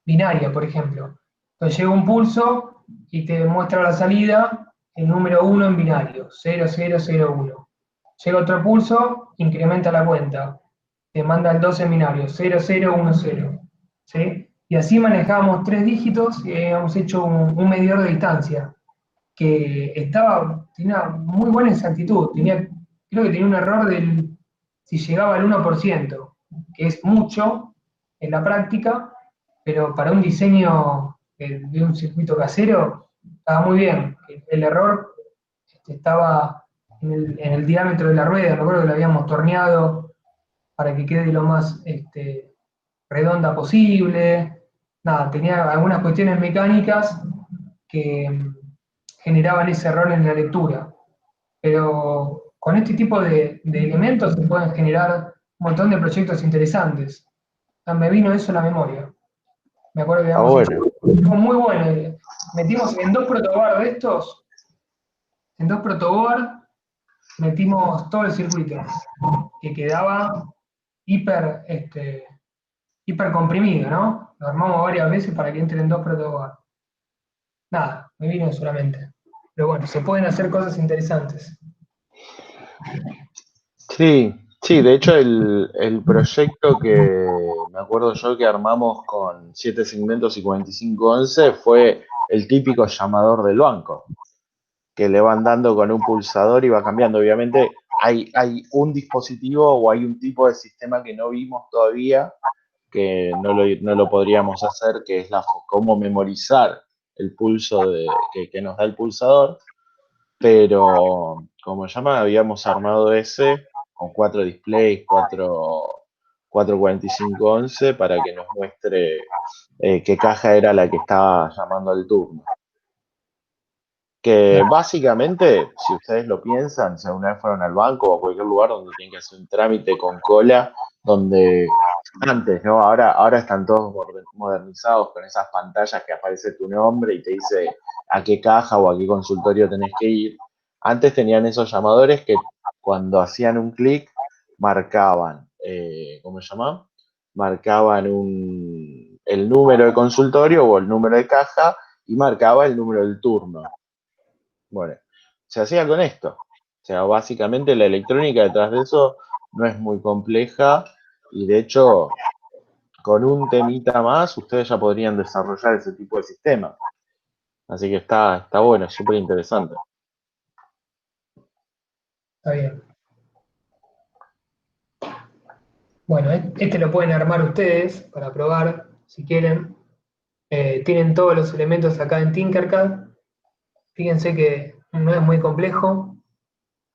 binaria, por ejemplo. Entonces llega un pulso y te muestra la salida, el número 1 en binario, 0001. Llega otro pulso, incrementa la cuenta, te manda el 2 en binario, 0010. ¿Sí? Y así manejamos 3 dígitos y habíamos hecho un medidor de distancia que tenía muy buena exactitud, creo que tenía un error si llegaba al 1%, que es mucho en la práctica, pero para un diseño de un circuito casero estaba muy bien. El error estaba en el diámetro de la rueda, me acuerdo que lo habíamos torneado para que quede lo más redonda posible. Nada, tenía algunas cuestiones mecánicas que generaban ese error en la lectura. Pero con este tipo de elementos se pueden generar un montón de proyectos interesantes. Me vino eso a la memoria. Me acuerdo que
Ah,
habíamos hecho
bueno.
fue muy bueno. Metimos en 2 protoboard de estos, en 2 protoboard, metimos todo el circuito, que quedaba hiper, hiper comprimido, ¿no? Lo armamos varias veces para que entre en 2 protoboard. Nada, me vino solamente. Pero bueno, se pueden hacer cosas interesantes.
Sí, sí, de hecho el proyecto que me acuerdo yo que armamos con 7 segmentos y 4511 fue el típico llamador del banco, que le van dando con un pulsador y va cambiando. Obviamente hay un dispositivo o hay un tipo de sistema que no vimos todavía, que no lo podríamos hacer, que es cómo memorizar el pulso que nos da el pulsador, pero como llama, habíamos armado ese con 4 displays, 4511 para que nos muestre qué caja era la que estaba llamando al turno. Que básicamente, si ustedes lo piensan, si alguna vez fueron al banco o a cualquier lugar donde tienen que hacer un trámite con cola, donde antes, ¿no? Ahora están todos modernizados con esas pantallas que aparece tu nombre y te dice a qué caja o a qué consultorio tenés que ir. Antes tenían esos llamadores que cuando hacían un clic marcaban, ¿cómo se llama? Marcaban el número de consultorio o el número de caja y marcaba el número del turno. Bueno, se hacía con esto. O sea, básicamente la electrónica detrás de eso no es muy compleja y de hecho con un temita más ustedes ya podrían desarrollar ese tipo de sistema. Así que está bueno, es súper interesante.
Está bien. Bueno, este lo pueden armar ustedes para probar, si quieren. Tienen todos los elementos acá en Tinkercad. Fíjense que no es muy complejo.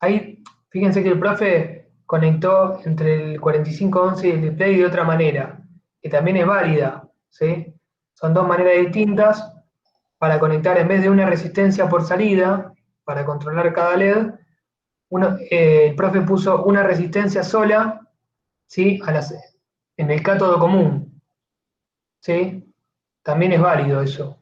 Ahí, fíjense que el profe conectó entre el 4511 y el display de otra manera, que también es válida, ¿sí? Son 2 maneras distintas para conectar, en vez de una resistencia por salida, para controlar cada LED, el profe puso una resistencia sola, ¿sí? En el cátodo común, ¿sí? También es válido eso.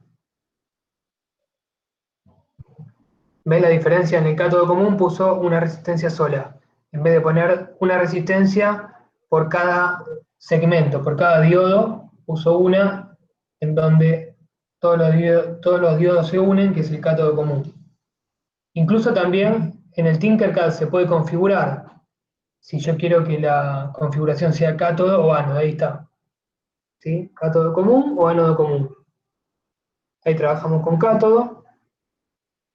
¿Ves la diferencia? En el cátodo común puso una resistencia sola, en vez de poner una resistencia por cada segmento, por cada diodo, puso una en donde todos los diodos se unen, que es el cátodo común. Incluso también en el Tinkercad se puede configurar, si yo quiero que la configuración sea cátodo o ánodo, ahí está. ¿Sí? Cátodo común o ánodo común. Ahí trabajamos con cátodo,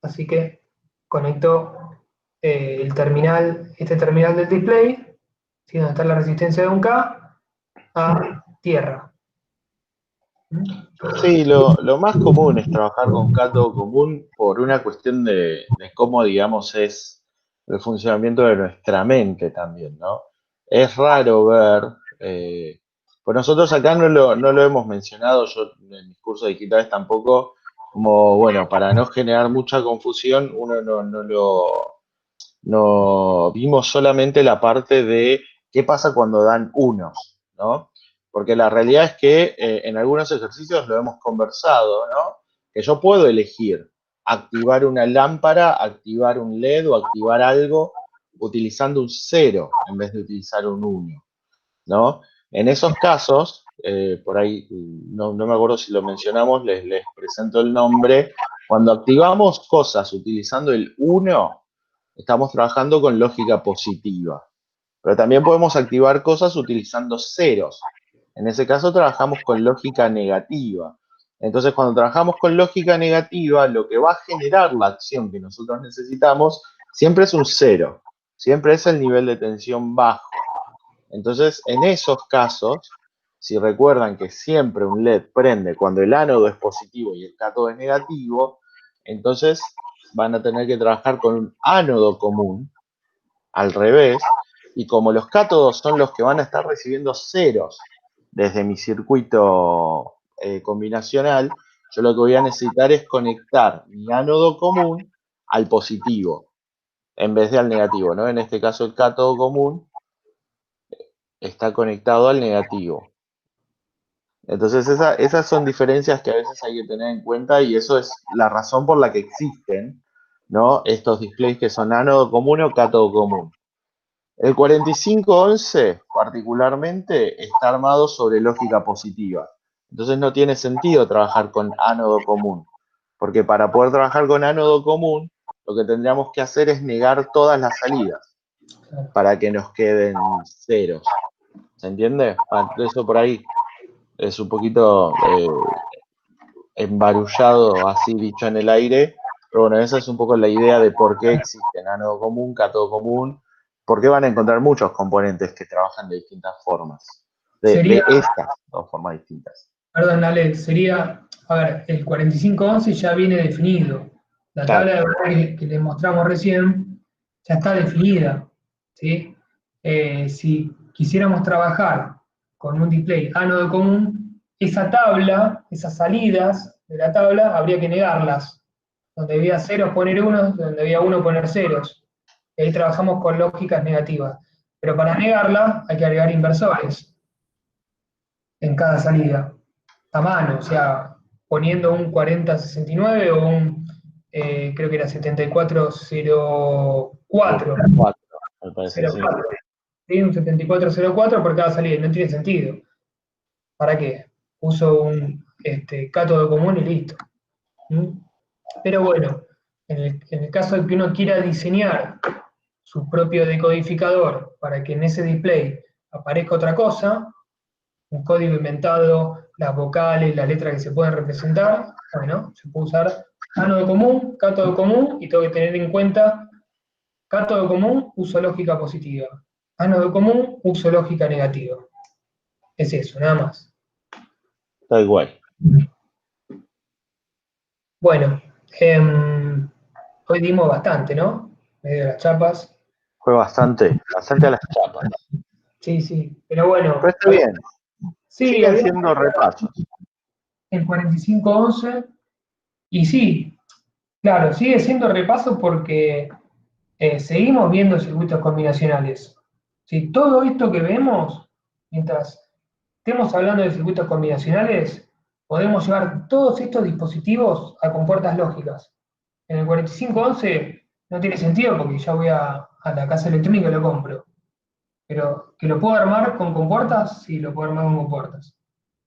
así que conecto este terminal del display, ¿sí? Donde está la resistencia de un K, a tierra.
Sí, lo más común es trabajar con cátodo común por una cuestión de cómo, digamos, es el funcionamiento de nuestra mente también, ¿no? Es raro ver, pues nosotros acá no lo hemos mencionado, yo en mis cursos digitales tampoco, como, bueno, para no generar mucha confusión, uno no vimos solamente la parte de qué pasa cuando dan unos, ¿no? Porque la realidad es que en algunos ejercicios lo hemos conversado, ¿no? Que yo puedo elegir activar una lámpara, activar un LED o activar algo utilizando un 0 en vez de utilizar un 1, ¿no? En esos casos, por ahí no me acuerdo si lo mencionamos, les presento el nombre. Cuando activamos cosas utilizando el 1, estamos trabajando con lógica positiva. Pero también podemos activar cosas utilizando ceros. En ese caso trabajamos con lógica negativa. Entonces, cuando trabajamos con lógica negativa, lo que va a generar la acción que nosotros necesitamos siempre es un 0. Siempre es el nivel de tensión bajo. Entonces, en esos casos, si recuerdan que siempre un LED prende cuando el ánodo es positivo y el cátodo es negativo, entonces van a tener que trabajar con un ánodo común, al revés, y como los cátodos son los que van a estar recibiendo ceros desde mi circuito combinacional, yo lo que voy a necesitar es conectar mi ánodo común al positivo, en vez de al negativo, ¿no? En este caso el cátodo común está conectado al negativo. Entonces esas son diferencias que a veces hay que tener en cuenta y eso es la razón por la que existen, ¿no? Estos displays que son ánodo común o cátodo común. El 4511 particularmente está armado sobre lógica positiva. Entonces no tiene sentido trabajar con ánodo común, porque para poder trabajar con ánodo común lo que tendríamos que hacer es negar todas las salidas para que nos queden ceros. ¿Se entiende? Eso por ahí es un poquito embarullado, así dicho en el aire, pero bueno, esa es un poco la idea de por qué existen ánodo común, cátodo común, por qué van a encontrar muchos componentes que trabajan de distintas formas, de
Sería,
estas dos formas distintas.
perdón, Alex, sería, a ver, el 4511 ya viene definido. La tabla de
Claro,
verdad que les mostramos recién ya está definida, ¿sí? Si quisiéramos trabajar con un display ánodo común, esa tabla, esas salidas de la tabla, habría que negarlas. Donde había ceros poner unos, donde había uno poner ceros. Y ahí trabajamos con lógicas negativas. Pero para negarla hay que agregar inversores en cada salida, a mano, o sea, poniendo un 4069 o un, creo que era 7404,
4, me parece, sí.
04, ¿sí? Un 7404 por cada salida, y no tiene sentido. ¿Para qué? Uso un cátodo común y listo. ¿Mm? Pero bueno, en el caso de que uno quiera diseñar su propio decodificador para que en ese display aparezca otra cosa, un código inventado, las vocales, las letras que se pueden representar, bueno, se puede usar ánodo común, cátodo común, y tengo que tener en cuenta cátodo común, uso lógica positiva. Ánodo común, uso lógica negativa. Es eso, nada más.
Está igual.
Bueno, hoy dimos bastante, ¿no? Medio de las chapas.
Fue bastante a las chapas.
Sí, sí. Pero bueno,
Pero está bien,
sí,
siguen
había
siendo repasos.
el 4511, y sí, claro, sigue siendo repaso porque seguimos viendo circuitos combinacionales. Si todo esto que vemos, mientras estemos hablando de circuitos combinacionales, podemos llevar todos estos dispositivos a compuertas lógicas. En el 4511 no tiene sentido porque ya voy a la casa electrónica y lo compro. Pero que lo puedo armar con compuertas, sí, lo puedo armar con compuertas.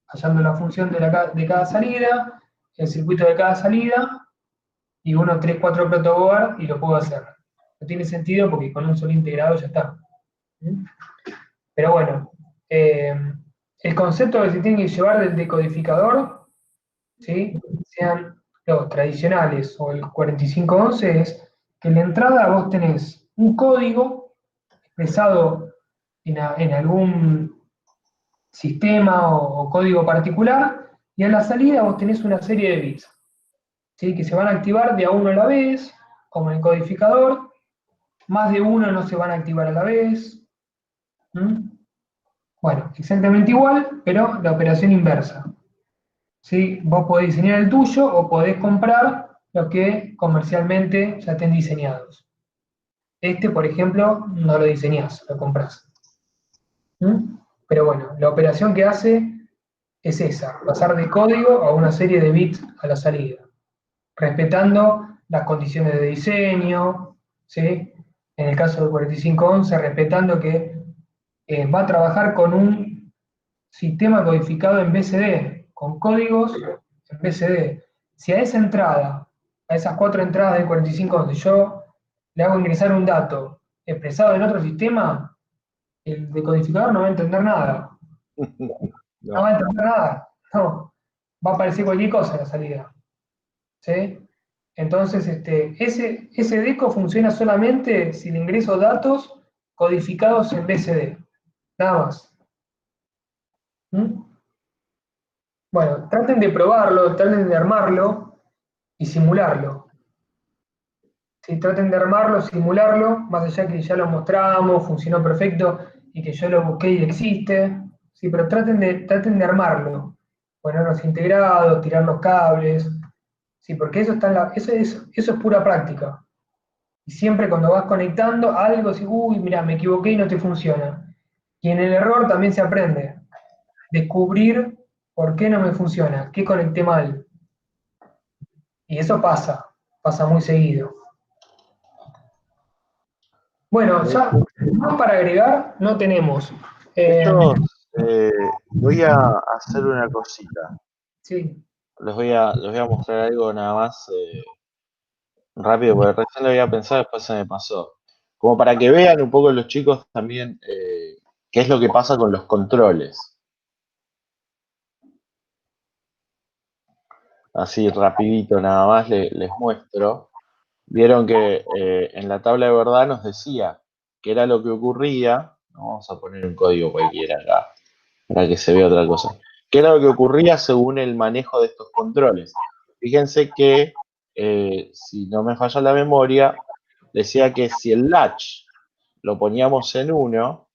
Hallando la función de cada salida, el circuito de cada salida, y 1, 3, 4 protoboard, y lo puedo hacer. No tiene sentido porque con un solo integrado ya está. ¿Mm? Pero bueno, el concepto que se tiene que llevar del decodificador, ¿sí? Sean los tradicionales o el 4511, es que en la entrada vos tenés un código expresado en algún sistema o código particular, y a la salida vos tenés una serie de bits, ¿sí? Que se van a activar de a uno a la vez, como en el codificador, más de uno no se van a activar a la vez. ¿Mm? Bueno, exactamente igual, pero la operación inversa. ¿Sí? Vos podés diseñar el tuyo o podés comprar los que comercialmente ya estén diseñados. Este, por ejemplo, no lo diseñás, lo comprás. ¿Mm? Pero bueno, la operación que hace es esa, pasar de código a una serie de bits a la salida, respetando las condiciones de diseño, ¿sí? En el caso del 4511, respetando que va a trabajar con un sistema codificado en BCD, con códigos en BCD. Si a esa entrada, a esas 4 entradas del 4511, yo le hago ingresar un dato expresado en otro sistema, el decodificador no va a entender nada. No va
No.
a entender nada. No. Va a aparecer cualquier cosa en la salida. ¿Sí? Entonces, ese deco funciona solamente si le ingreso datos codificados en BCD. Nada más. ¿Mm? Bueno, traten de probarlo, traten de armarlo y simularlo. Sí, traten de armarlo, simularlo, más allá que ya lo mostramos, funcionó perfecto y que yo lo busqué y existe. Sí, pero traten de armarlo, poner los integrados, tirar los cables. Sí, porque eso está eso es pura práctica. Y siempre cuando vas conectando algo, si, uy, mira, me equivoqué y no te funciona. Y en el error también se aprende. Descubrir por qué no me funciona, qué conecté mal. Y eso pasa muy seguido. Bueno,
De
ya
hecho,
más para agregar no tenemos. Eh,
estos, voy a hacer una cosita.
sí,
Les voy a mostrar algo nada más rápido, porque recién lo había pensado, después se me pasó. Como para que vean un poco los chicos también qué es lo que pasa con los controles. Así rapidito nada más les muestro. Vieron que en la tabla de verdad nos decía qué era lo que ocurría. Vamos a poner un código cualquiera acá para que se vea otra cosa. ¿Qué era lo que ocurría según el manejo de estos controles? Fíjense que, si no me falla la memoria, decía que si el latch lo poníamos en 1,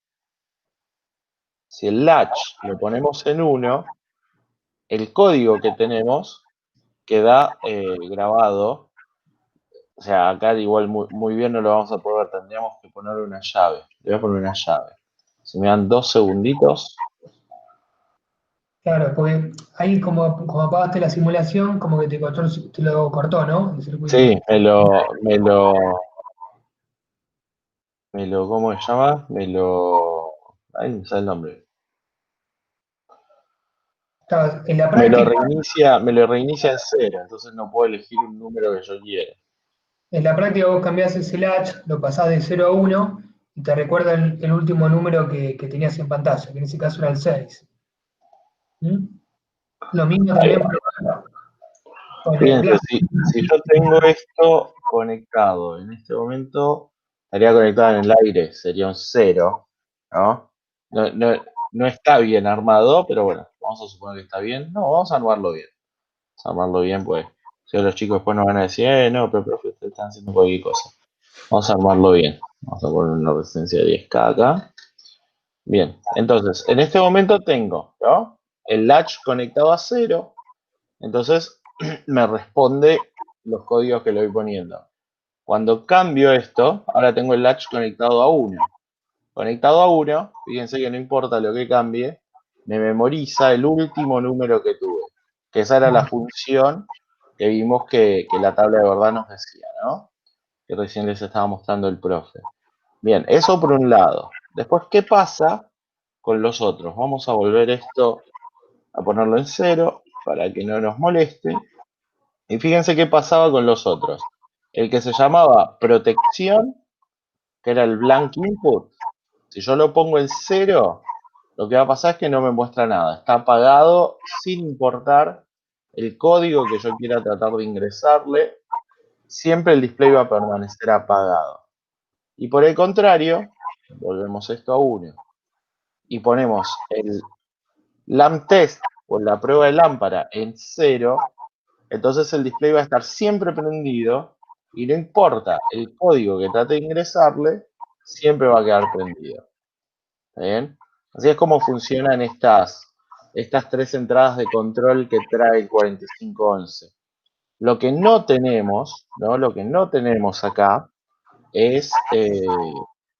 si el latch lo ponemos en 1, el código que tenemos queda grabado. O sea, acá igual muy bien no lo vamos a poder ver, tendríamos que poner una llave. Le voy a poner una llave. Si me dan 2 segunditos.
claro, porque ahí como apagaste la simulación, como que te lo cortó, ¿no? El circuito.
Sí, ¿cómo se llama? Ahí me sale el nombre.
Claro, en la
Me lo
práctica,
reinicia en cero, entonces no puedo elegir un número que yo quiera.
vos cambiás ese latch, lo pasás de 0 a 1 y te recuerda el último número que tenías en pantalla, que en ese caso era el 6. ¿Mm? Lo mismo
Ahí
también
va.
con el
Fíjense,
blanco.
si yo tengo esto conectado, en este momento estaría conectado en el aire, sería un 0, ¿no? No está bien armado, pero bueno, vamos a suponer que está bien. No, vamos a armarlo bien. Vamos a armarlo bien, pues si los chicos después nos van a decir, no, pero profe, ustedes están haciendo cualquier cosa. Vamos a armarlo bien. Vamos a poner una resistencia de 10K acá. Bien, entonces, en este momento tengo, ¿no? El latch conectado a 0, entonces me responde los códigos que le voy poniendo. Cuando cambio esto, ahora tengo el latch conectado a 1. Conectado a 1, fíjense que no importa lo que cambie, me memoriza el último número que tuve. Que esa era la función que vimos que la tabla de verdad nos decía, ¿no? Que recién les estaba mostrando el profe. Bien, eso por un lado. Después, ¿qué pasa con los otros? Vamos a volver esto a ponerlo en 0 para que no nos moleste. Y fíjense qué pasaba con los otros. El que se llamaba protección, que era el blank input, si yo lo pongo en 0, lo que va a pasar es que no me muestra nada. Está apagado sin importar el código que yo quiera tratar de ingresarle. Siempre el display va a permanecer apagado. Y por el contrario, volvemos esto a 1 y ponemos el lamp test o la prueba de lámpara en 0, entonces el display va a estar siempre prendido y no importa el código que trate de ingresarle, siempre va a quedar prendido. ¿Está bien? Así es como funcionan estas 3 entradas de control que trae el 4511. Lo que no tenemos, ¿no? Lo que no tenemos acá es,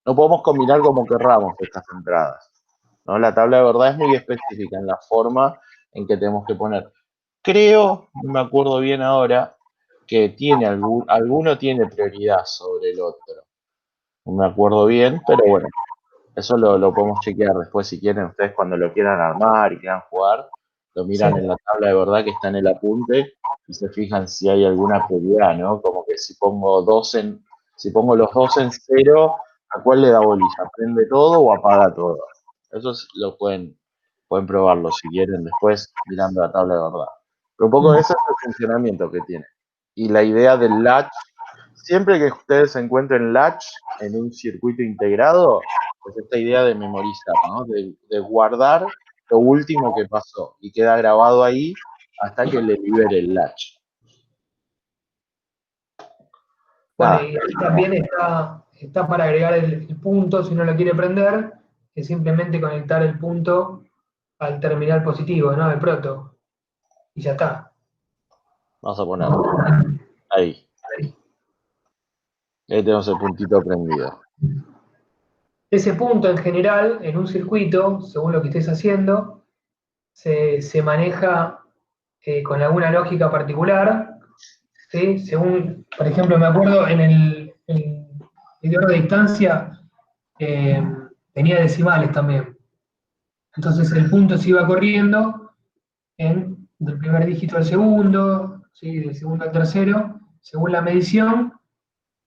no podemos combinar como querramos estas entradas, ¿no? La tabla de verdad es muy específica en la forma en que tenemos que poner. Creo, no me acuerdo bien ahora, que alguno tiene prioridad sobre el otro. No me acuerdo bien, pero bueno, eso lo podemos chequear después si quieren ustedes cuando lo quieran armar y quieran jugar, lo miran
Sí.
en la tabla de verdad que está en el apunte y se fijan si hay alguna prioridad, ¿no? Como que si pongo los dos en 0, ¿a cuál le da bolilla? ¿Prende todo o apaga todo? Eso lo pueden probarlo si quieren después mirando la tabla de verdad. Pero un poco ese es el funcionamiento que tiene. Y la idea del latch, siempre que ustedes encuentren latch en un circuito integrado, pues esta idea de memorizar, ¿no? De guardar lo último que pasó y queda grabado ahí hasta que le libere el latch.
Bueno,
Nada,
y ahí también está para agregar el punto, si no lo quiere prender, es simplemente conectar el punto al terminal positivo, ¿no? El proto. Y ya está.
vamos a ponerlo. Ahí. Ahí tenemos el puntito prendido.
Ese punto en general, en un circuito, según lo que estés haciendo, se maneja con alguna lógica particular, ¿sí? Según, por ejemplo, me acuerdo en el medidor de distancia tenía decimales también. Entonces el punto se iba corriendo del primer dígito al segundo, ¿sí? Del segundo al tercero, según la medición,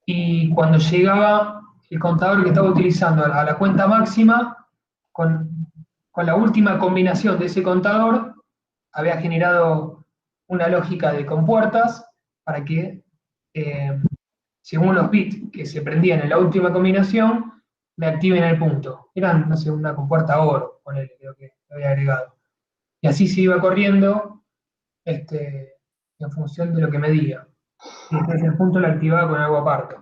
y cuando llegaba el contador que estaba utilizando a la cuenta máxima, con la última combinación de ese contador, había generado una lógica de compuertas para que, según los bits que se prendían en la última combinación, me activen el punto. Eran, no sé, una compuerta oro, ponele, creo que había agregado. Y así se iba corriendo en función de lo que medía. Y después el punto lo activaba con algo aparte.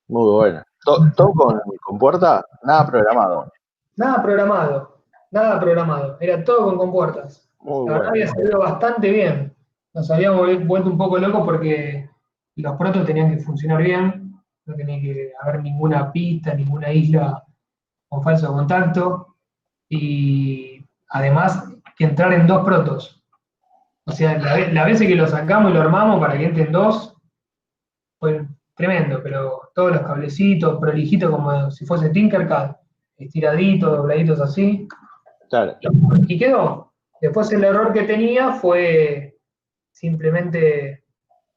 Muy bueno. ¿Todo con puerta? Nada programado.
Nada programado, nada programado. Era todo con compuertas.
Muy
La verdad
bueno.
había salido bastante bien. Nos habíamos vuelto un poco locos porque los protos tenían que funcionar bien, no tenía que haber ninguna pista, ninguna isla con falso contacto, y además que entrar en dos protos. O sea, la vez que lo sacamos y lo armamos para que entren dos, fue tremendo, pero todos los cablecitos, prolijitos como si fuese Tinkercad, estiraditos, dobladitos así,
Claro.
y quedó. Después el error que tenía fue simplemente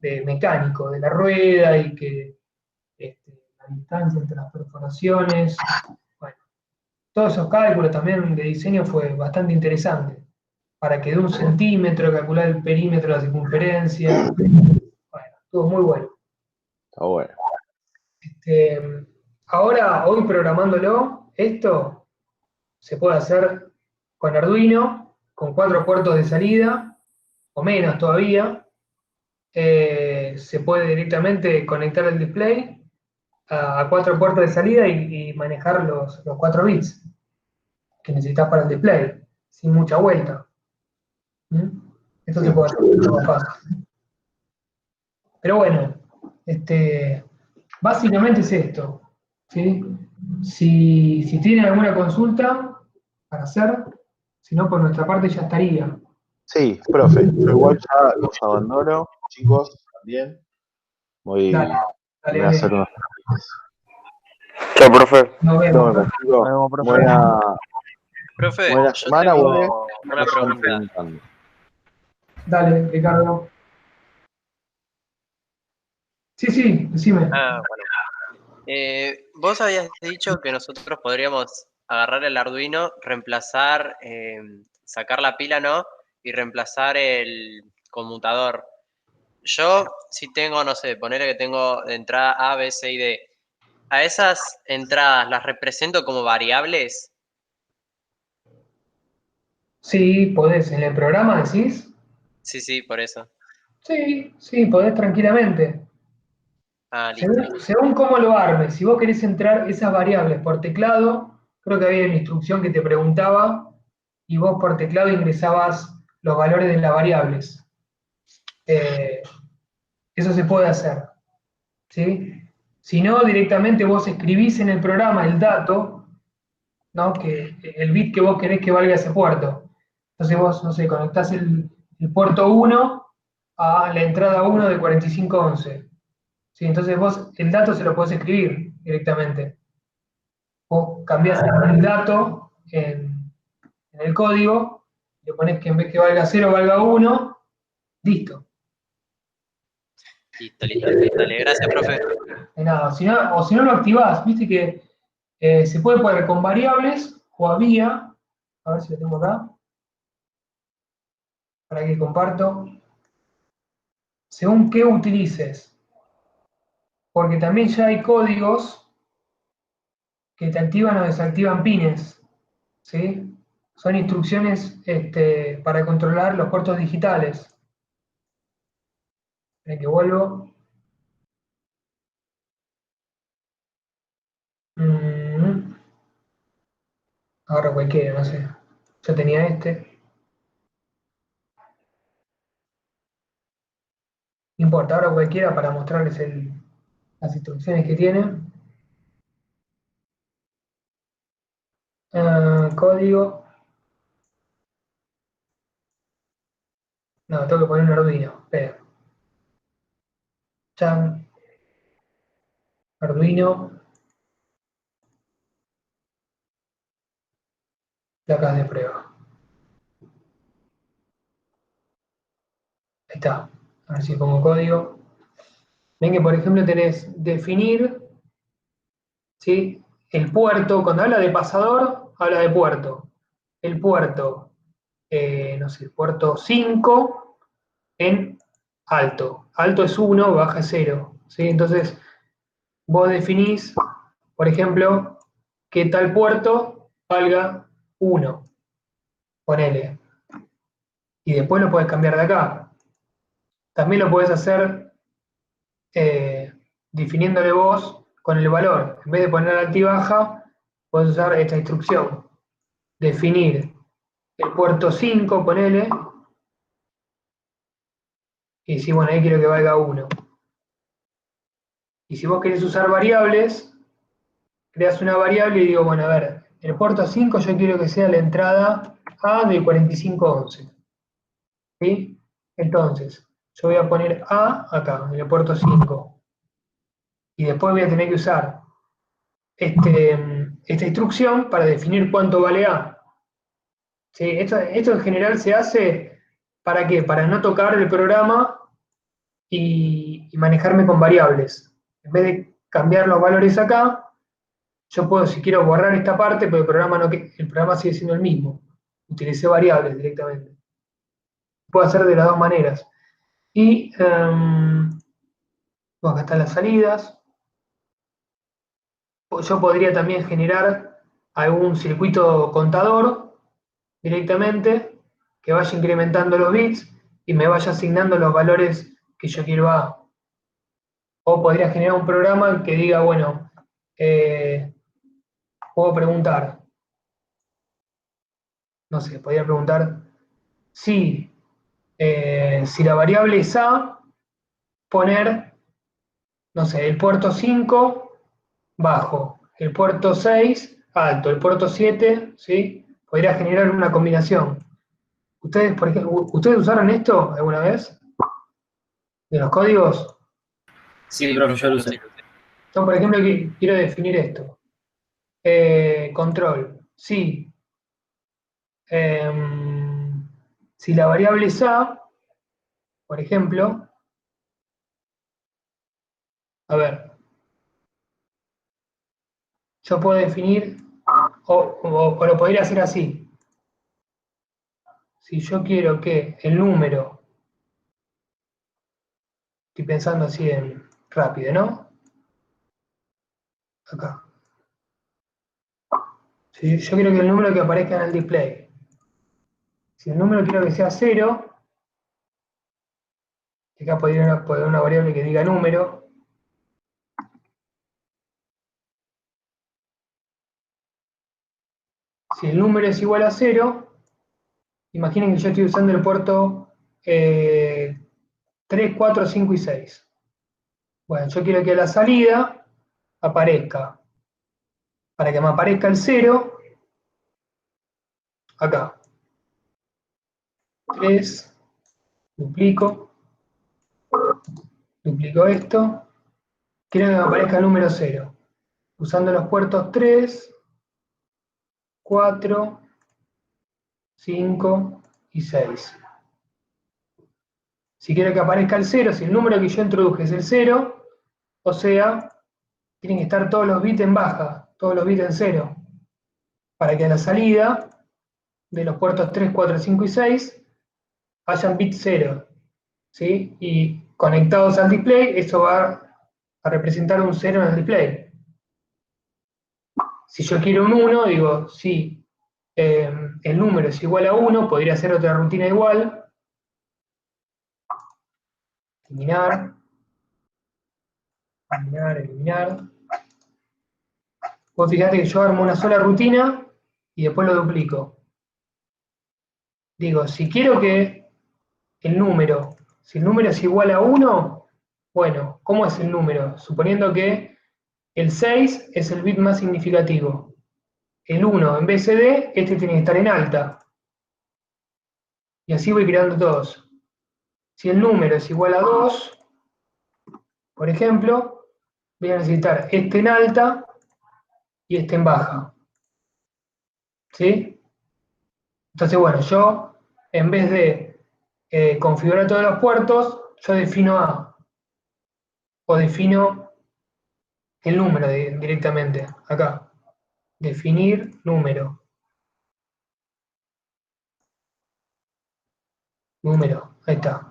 de mecánico, de la rueda y que la distancia entre las perforaciones. Bueno, todos esos cálculos también de diseño fue bastante interesante. Para que de 1 centímetro calcular el perímetro de la circunferencia. Bueno, estuvo muy bueno.
Está bueno.
Ahora, hoy programándolo, esto se puede hacer con Arduino, con 4 puertos de salida, o menos todavía. Se puede directamente conectar el display a 4 puertos de salida y manejar los 4 bits que necesitas para el display, sin mucha vuelta. ¿Mm? Esto se puede hacer mucho más fácil. Pero bueno, Básicamente es esto, ¿sí? Si tienen alguna consulta para hacer, si no, por nuestra parte ya estaría.
Sí, profe, yo igual ya los abandono, chicos, también.
Dale,
Me
dale,
voy a hacer
dale.
unos trámites.
Chao, profe.
Nos
Nos
vemos.
vemos, chicos.
Nos vemos, profe.
Profe,
Buena
yo
semana, buenas.
tengo una
Vayan
pregunta.
preguntando.
Dale, Ricardo. Sí, sí, decime.
Bueno. Vos habías dicho que nosotros podríamos agarrar el Arduino, reemplazar, sacar la pila, ¿no? Y reemplazar el conmutador. Yo, si tengo, no sé, ponerle que tengo de entrada A, B, C y D. ¿A esas entradas las represento como variables?
Sí, podés. ¿En el programa decís?
Sí, sí, por eso.
Sí, sí, podés tranquilamente.
Ah, listo,
Según,
listo.
según cómo lo armes, si vos querés entrar esas variables por teclado, creo que había una instrucción que te preguntaba y vos por teclado ingresabas los valores de las variables. Eh, Eso se puede hacer, ¿sí? Si no, directamente vos escribís en el programa el dato, ¿no? Que, el bit que vos querés que valga ese puerto. Entonces vos, no sé, conectás el puerto 1 a la entrada 1 de 4511. ¿Sí? Entonces vos el dato se lo podés escribir directamente. Vos cambiás el dato en el código, le pones que en vez que valga 0 valga 1, listo.
Listo, listo. Dale, gracias, profe.
De nada, o si no lo activás, viste que se puede poner con variables o había, a ver si lo tengo acá, para que comparto, según qué utilices, porque también ya hay códigos que te activan o desactivan pines, ¿sí? Son instrucciones para controlar los puertos digitales. Esperen que vuelvo. Mm, Ahora cualquiera, no sé. Yo tenía este. No importa, ahora cualquiera para mostrarles las instrucciones que tiene. Código. No, tengo que poner un Arduino. Espera. Chan, Arduino, placas de prueba. Ahí está. A ver si pongo código. Ven que, por ejemplo, tenés definir, ¿sí? El puerto. Cuando habla de pasador, habla de puerto. El puerto, no sé, puerto 5 en alto. Alto es 1, baja es 0. ¿Sí? Entonces, vos definís, por ejemplo, que tal puerto valga 1. Ponele. Y después lo podés cambiar de acá. También lo podés hacer definiéndole vos con el valor. En vez de poner alta y baja, podés usar esta instrucción. Definir el puerto 5, ponele, y decir, bueno, ahí quiero que valga 1. Y si vos querés usar variables, creas una variable y digo, bueno, a ver, el puerto 5 yo quiero que sea la entrada A de 4511. ¿Sí? Entonces, yo voy a poner A acá, en el puerto 5. Y después voy a tener que usar esta instrucción para definir cuánto vale A. ¿Sí? Esto en general se hace ¿para qué? Para no tocar el programa y manejarme con variables. En vez de cambiar los valores acá, yo puedo, si quiero, borrar esta parte, pero el programa sigue siendo el mismo. Utilicé variables directamente. Puedo hacer de las dos maneras. Y acá están las salidas. Yo podría también generar algún circuito contador directamente que vaya incrementando los bits y me vaya asignando los valores que yo quiero A. O podría generar un programa que diga, bueno, puedo preguntar, no sé, podría preguntar si la variable es A, poner no sé, el puerto 5 bajo, el puerto 6 alto, el puerto 7, ¿sí? Podría generar una combinación. ¿Ustedes, por ejemplo, ¿ustedes usaron esto alguna vez? ¿De los códigos?
Sí, profe, yo lo usé.
Yo, por ejemplo, quiero definir esto. Control, sí. Si la variable es A, por ejemplo, a ver, yo puedo definir, o lo podría hacer así. Si yo quiero que el número, estoy pensando así en rápido, ¿no? Acá. Si yo quiero que el número que aparezca en el display, si el número quiero que sea 0, acá podría poner una variable que diga número. Si el número es igual a 0, imaginen que yo estoy usando el puerto 3, 4, 5 y 6. Bueno, yo quiero que a la salida aparezca, para que me aparezca el 0, acá. 3, duplico esto, quiero que me aparezca el número 0, usando los puertos 3, 4, 5 y 6. Si quiero que aparezca el 0, si el número que yo introduje es el 0, o sea, tienen que estar todos los bits en baja, todos los bits en 0, para que a la salida de los puertos 3, 4, 5 y 6 hayan bits 0, ¿sí? Y conectados al display, eso va a representar un 0 en el display. Si yo quiero un 1, digo, si el número es igual a 1, podría ser otra rutina igual. Eliminar. Eliminar. Vos fijate que yo armo una sola rutina y después lo duplico. Digo, si quiero que el número, si el número es igual a 1, bueno, ¿cómo es el número? Suponiendo que el 6 es el bit más significativo. El 1 en BCD, este tiene que estar en alta. Y así voy creando todos. Si el número es igual a 2, por ejemplo, voy a necesitar este en alta y este en baja. ¿Sí? Entonces, bueno, yo, en vez de configurar todos los puertos, yo defino A, o defino el número directamente, acá. Definir número. Número, ahí está.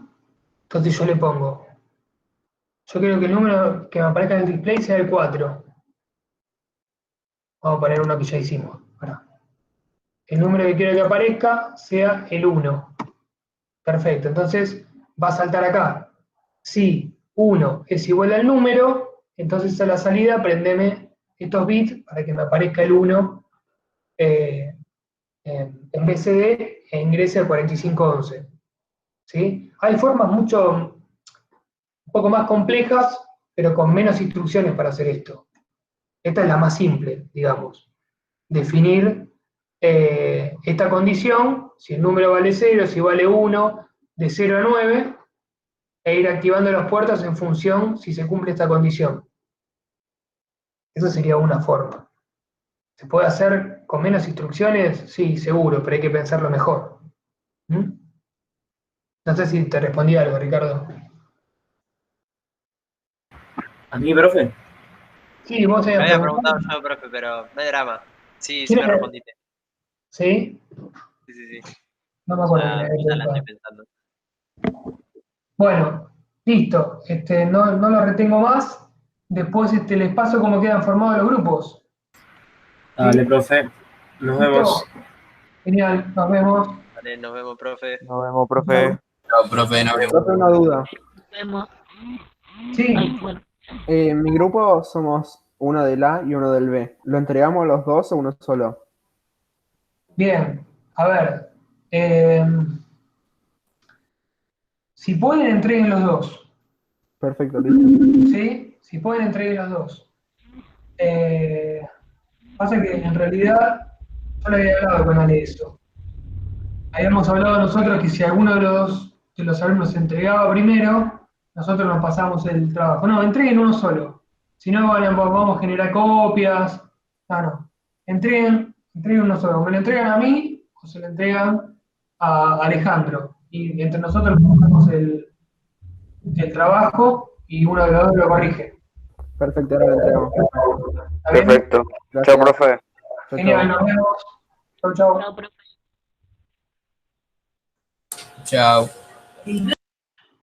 Entonces yo le pongo, yo quiero que el número que me aparezca en el display sea el 4. Vamos a poner uno que ya hicimos. Pará. El número que quiero que aparezca sea el 1. Perfecto, entonces va a saltar acá. Si 1 es igual al número, entonces a la salida prendeme estos bits para que me aparezca el 1 en BCD e ingrese al 4511. ¿Sí? Hay formas un poco más complejas, pero con menos instrucciones para hacer esto. Esta es la más simple, digamos. Definir esta condición, si el número vale 0, si vale 1, de 0 a 9, e ir activando las puertas en función si se cumple esta condición. Esa sería una forma. ¿Se puede hacer con menos instrucciones? Sí, seguro, pero hay que pensarlo mejor. ¿Mm? No sé si te respondí algo, Ricardo.
¿A mí, profe?
Sí, vos
Me
habías
había
preguntado.
preguntado yo, profe, pero no hay drama. Sí, sí me
¿Quieres?
respondiste.
¿Sí?
Sí, sí, sí.
No me acuerdo que me
Ya,
había
ya la estoy
preguntado.
pensando.
Bueno, listo. No lo retengo más. Después les paso cómo quedan formados los grupos.
Dale, profe. Nos
¿Listo?
vemos.
Genial, nos vemos.
Vale, nos vemos, profe.
Nos vemos, profe.
Chao, profe, nos vemos.
Profe, una duda.
Sí,
En mi grupo somos uno del A y uno del B. ¿Lo entregamos los dos o uno solo?
bien. A ver. Si pueden, entreguen los dos.
Perfecto, listo.
¿Sí? Si pueden, entreguen los dos. Pasa que en realidad yo le había hablado con Ale de eso. Habíamos hablado nosotros que si alguno de los alumnos se entregaba primero, nosotros nos pasamos el trabajo. No, entreguen uno solo. Si no, vamos a generar copias. No. Entreguen uno solo. Me lo entregan a mí o se lo entregan a Alejandro. Y entre nosotros hacemos el trabajo y uno de los dos lo corrige.
Perfecto, ahora lo entregamos.
¿Está bien?
Perfecto.
Gracias.
Chao, profe.
Chau,
Genial,
chau.
nos vemos. Chau, chau.
Chao, profe.
Chao.